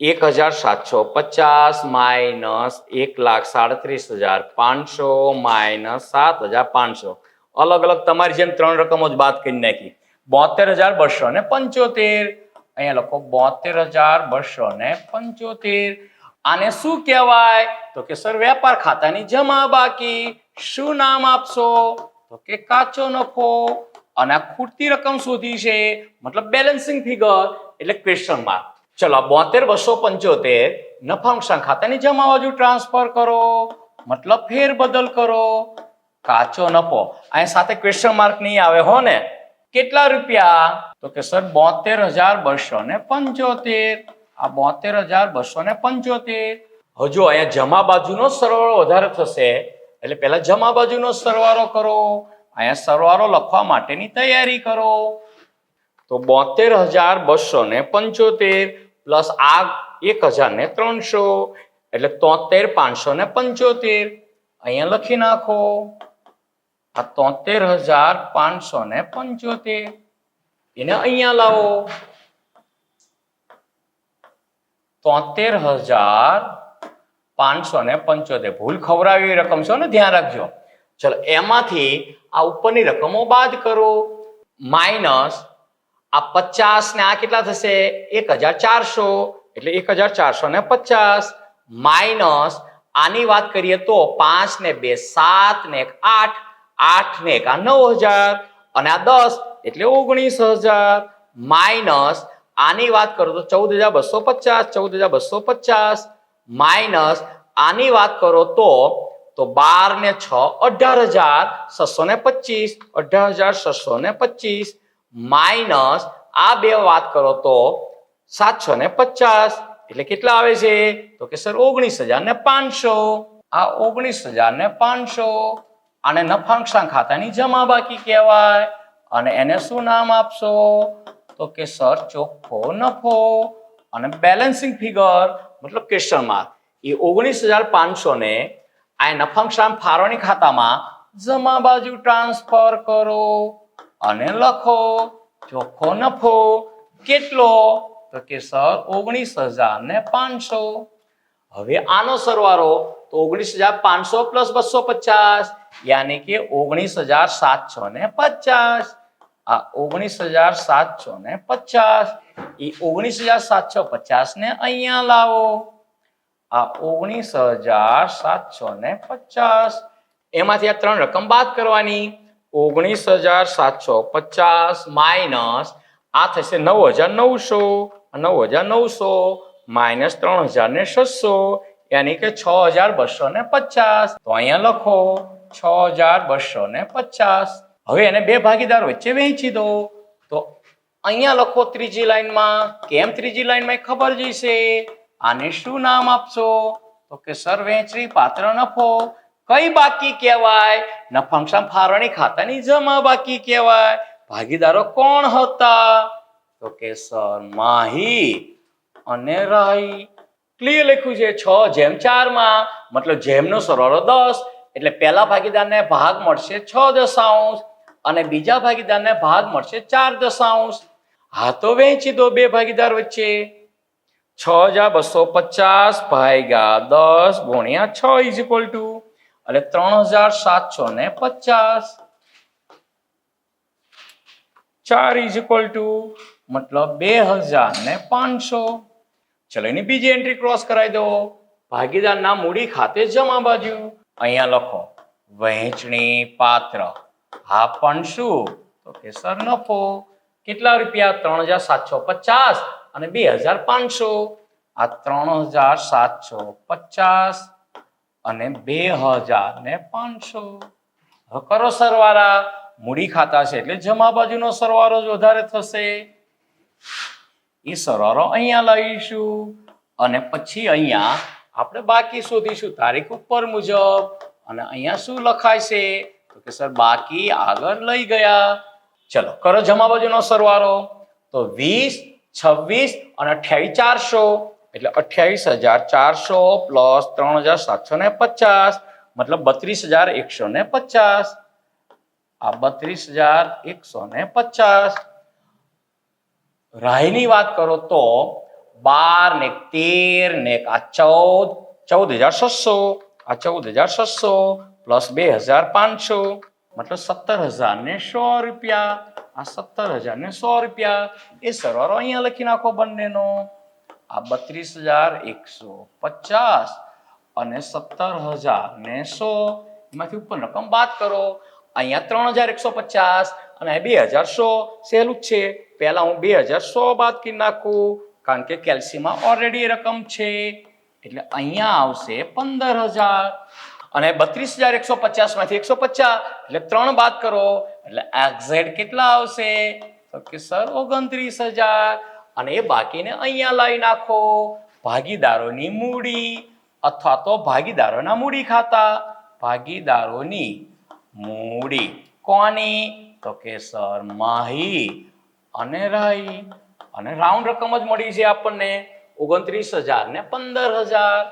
1,750 માઇનસ 1,37,500 માઇનસ 7,500. અલગ અલગ તમારી જેમ 3 રકમો જ બાદ કરી નાખી. 72,275 અહીંયા લખો 72,275. આને શું કહેવાય? તો કે સર વેપાર ખાતાની જમા બાકી. શું નામ આપશો? તો કે કાચો નફો. અને આ ખૂટતી રકમ શોધી છે મતલબ બેલેન્સિંગ ફિગર એટલે ક્વેશ્ચન માર્ક. ચલો 72,275 નફાંશાંક ખાતાની જમા બાજુ ટ્રાન્સફર કરો મતલબ ફેરબદલ કરો. કાચો નફો અહીં સાથે ક્વેશ્ચન માર્ક નહીં આવે હો ને. કેટલા રૂપિયા? તો કે સર 72,275. આ 72,275. હજુ અહીંયા જમા બાજુનો સરવાળો વધારે થશે એટલે પહેલા જમા બાજુનો સરવાળો કરો. અહીંયા સરવાળો લખવા માટેની તૈયારી કરો. તો 72,275 પ્લસ આ 1,300 એટલે 73,575 અહીંયા લખી નાખો. આ 73,575 એને અહીંયા લાવો. 73,575 ભૂલ ખવડાવી રકમ છે ને, ધ્યાન રાખજો. ચલો એમાંથી આ ઉપરની રકમો બાદ કરો. માઇનસ આ 50 ને આ કેટલા થશે? 1,400 એટલે 1,450 માઇનસ આની વાત કરીએ તો 5 ને 2 7 ને 1 8 8 ને 1 9,000 અને આ 10 એટલે 19,000 માઇનસ આની વાત કરો તો 14,250 માઇનસ આની વાત કરો તો 12 ને 6 18,625 માઇનસ આ બે વાત કરો તો 750 એટલે કેટલા આવે છે? તો કે સર 19,500. આ 19,500 આને નફાંશાંક ખાતાની જમા બાકી કહેવાય. અને એને શું નામ આપશો? તો કે સર ચોખ્ખો નફો. અને બેલેન્સિંગ ફિગર મતલબ ક્વેશ્ચન માર્ક એ 19,500 ને આ નફાંશાંક ફાળવણી ખાતામાં જમા બાજુ ટ્રાન્સફર કરો અને લખો ચોખ્ખો નફો. કેટલો? તો કે સર 19,500. હવે આનો સરવાળો તો 19,500 પ્લસ 250 યાની કે 19,750. આ 19,750 એ 19,750 ને અહીંયા લાવો. આ 19,750 એમાંથી આ 3 રકમ બાદ કરવાની. 19,750 માઇનસ આ થશે 9,900 9,900 માઇનસ 3,600 યાની કે 6,250. તો અહીંયા લખો 6,250. હવે એને બે ભાગીદાર વચ્ચે વહેંચી દો. તો અહીંયા લખો ત્રીજી લાઈનમાં. કેમ ત્રીજી લાઈનમાં ખબર જ છે. આને શું નામ આપશો? તો કે સર વહેંચણી પાત્ર નફો. કઈ બાકી કહેવાય? નફાંશાંક ફાળવણી ખાતાની જમા બાકી કહેવાય. ભાગીદારો કોણ હતા? તો કે સર માહી અને રાઈ. ક્લિયર લખ્યું છે 6:4 માં, મતલબ જેમનો સરવાળો 10, એટલે પહેલા ભાગીદારને ભાગ મળશે 6 અને બીજા ભાગીદારને ભાગ મળશે 4. હા તો વહેંચી દો બે ભાગીદાર વચ્ચે. 6,250 ભાગ્યા 10 ગુણ્યા 6 ઇઝ ઇક્વલ ટુ એટલે 3,750. 4 ઇઝ ઇક્વલ ટુ મતલબ 2,500. ચલો એની બીજી એન્ટ્રી ક્રોસ કરાવી દો. ભાગીદારના મૂડી ખાતે જમા બાજુ. અહીંયા લખો વહેંચણી પાત્ર. હા પણ શું? તો કે સર નફો. કેટલા રૂપિયા? 3,750 અને 2,500. આ 3,750 અને 2,500. હવે કરો સરવાળા. મૂડી ખાતા છે એટલે જમા બાજુનો સરવાળો જ વધારે થશે. એ સરવાળો અહીંયા લાવીશું અને પછી અહીંયા આપણે બાકી શોધીશું તારીખ ઉપર મુજબ. અને અહીંયા શું લખાય છે? તો કે સર બાકી આગળ લઈ ગયા. ચલો કરો જમા બાજુનો સરવાળો. તો 20, 26 અને 28,400 એટલે 28,400 પ્લસ 3,750 મતલબ 32,150. આ 32,150. રાહીની વાત કરો તો 12 ને 13 ને આ 14,600. આ 14,600 પ્લસ 2,500 મતલબ 17,100 રૂપિયા. આ 17,100 રૂપિયા. એ સરવાળો અહીંયા લખી નાખો બંનેનો. આ 32,150 અને 17,100 એમાંથી ઉપર રકમ બાદ કરો. અહીંયા 3,150 અને 2,100 સહેલું જ છે. પહેલા હું 2,100 બાદ કરી નાખું કારણ કે કેલ્સીમાં ઓલરેડી રકમ છે. એટલે અહીંયા આવશે 15,000 અને 32,150 માંથી 150 એટલે 3 બાદ કરો એટલે એક્ઝેક્ટ કેટલા આવશે? તો કે સર 29,000. અને એ બાકીને અહીંયા લાવી નાખો. ભાગીદારોની મૂડી અથવા તો ભાગીદારોના મૂડી ખાતા. ભાગીદારોની મૂડી કોની? તો કે સર માહી અને રાઈ. અને રાઉન્ડ રકમ જ મળી છે આપણને 29,000 ને 15,000.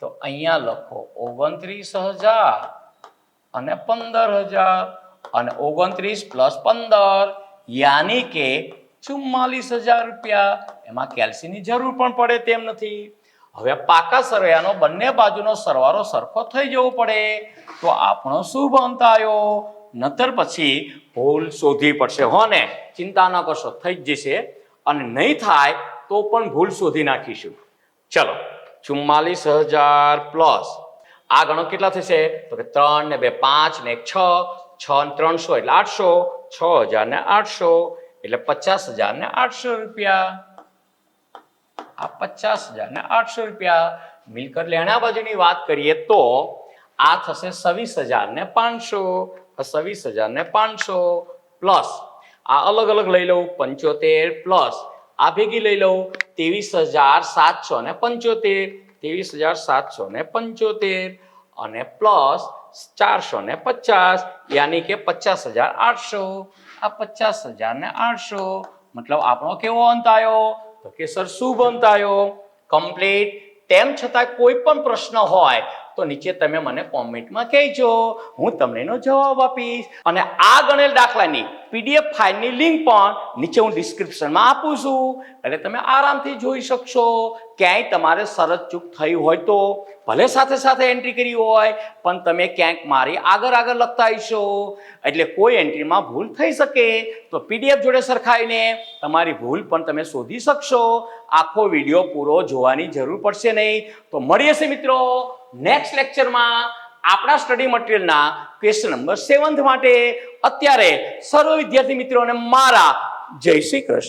તો અહીંયા લખો 29,000 અને 15,000 અને 29 પ્લસ 15 યાની કે 44,000 રૂપિયા. એમાં કેલ્સીની જરૂર પણ પડે તેમ નથી. હવે પાકા સરવાળાનો બંને બાજુનો સરવાળો સરખો થઈ જવો પડે. તો આપણો શુભ અંત આવ્યો. નતર પછી ભૂલ શોધવી પડશે. હો ને? ચિંતા ન કરશો, થઈ જ જશે. અને નહીં થાય તો પણ ભૂલ શોધી નાખીશું. ચલો 44,000 પ્લસ આ ગણો કેટલા થશે? તો કે 3 ને 2 5 ને 1 6 ને 300 એટલે 800. 6,000 ને 800 એટલે 50,800 રૂપિયા. આ 50,800 રૂપિયા. મિલકત લેણા બાજુની વાત કરીએ તો આ થશે 26,500. 26,500 પ્લસ આ અલગ અલગ લઈ લઉં 75 પ્લસ આ ભેગી લઈ લઉં 23,775. 23,775 અને પ્લસ 450 યાની કે 50,800. આ 50,800 મતલબ આપણો કેવો અંત આવ્યો? તો કે સર શુભ અંત આવ્યો. કમ્પ્લીટ. તેમ છતાં કોઈ પણ પ્રશ્ન હોય તો નીચે તમે મને કોમેન્ટમાં કહેજો. હું તમને એનો જવાબ આપીશ. અને આ ગણેલ દાખલાની PDF ફાઇલની લિંક પણ નીચે હું ડિસ્ક્રિપ્શનમાં આપું છું. એટલે તમે આરામથી જોઈ શકશો. ક્યાંય તમારે શરત ચૂક થઈ હોય તો ભલે સાથે સાથે એન્ટ્રી કરી હોય પણ તમે ક્યાંક મારી આગળ લખતા હશો એટલે કોઈ એન્ટ્રીમાં ભૂલ થઈ શકે. તો PDF જોડે સરખાઈને તમારી ભૂલ પણ તમે શોધી શકશો. આખો વિડીયો પૂરો જોવાની જરૂર પડશે નહીં. તો મળીએ છીએ મિત્રો નેક્સ્ટ લેક્ચરમાં આપણા સ્ટડી મટીરિયલના ક્વેશ્ચન નંબર 7 માટે. અત્યારે સર્વ વિદ્યાર્થી મિત્રોને મારા જય શ્રી કૃષ્ણ.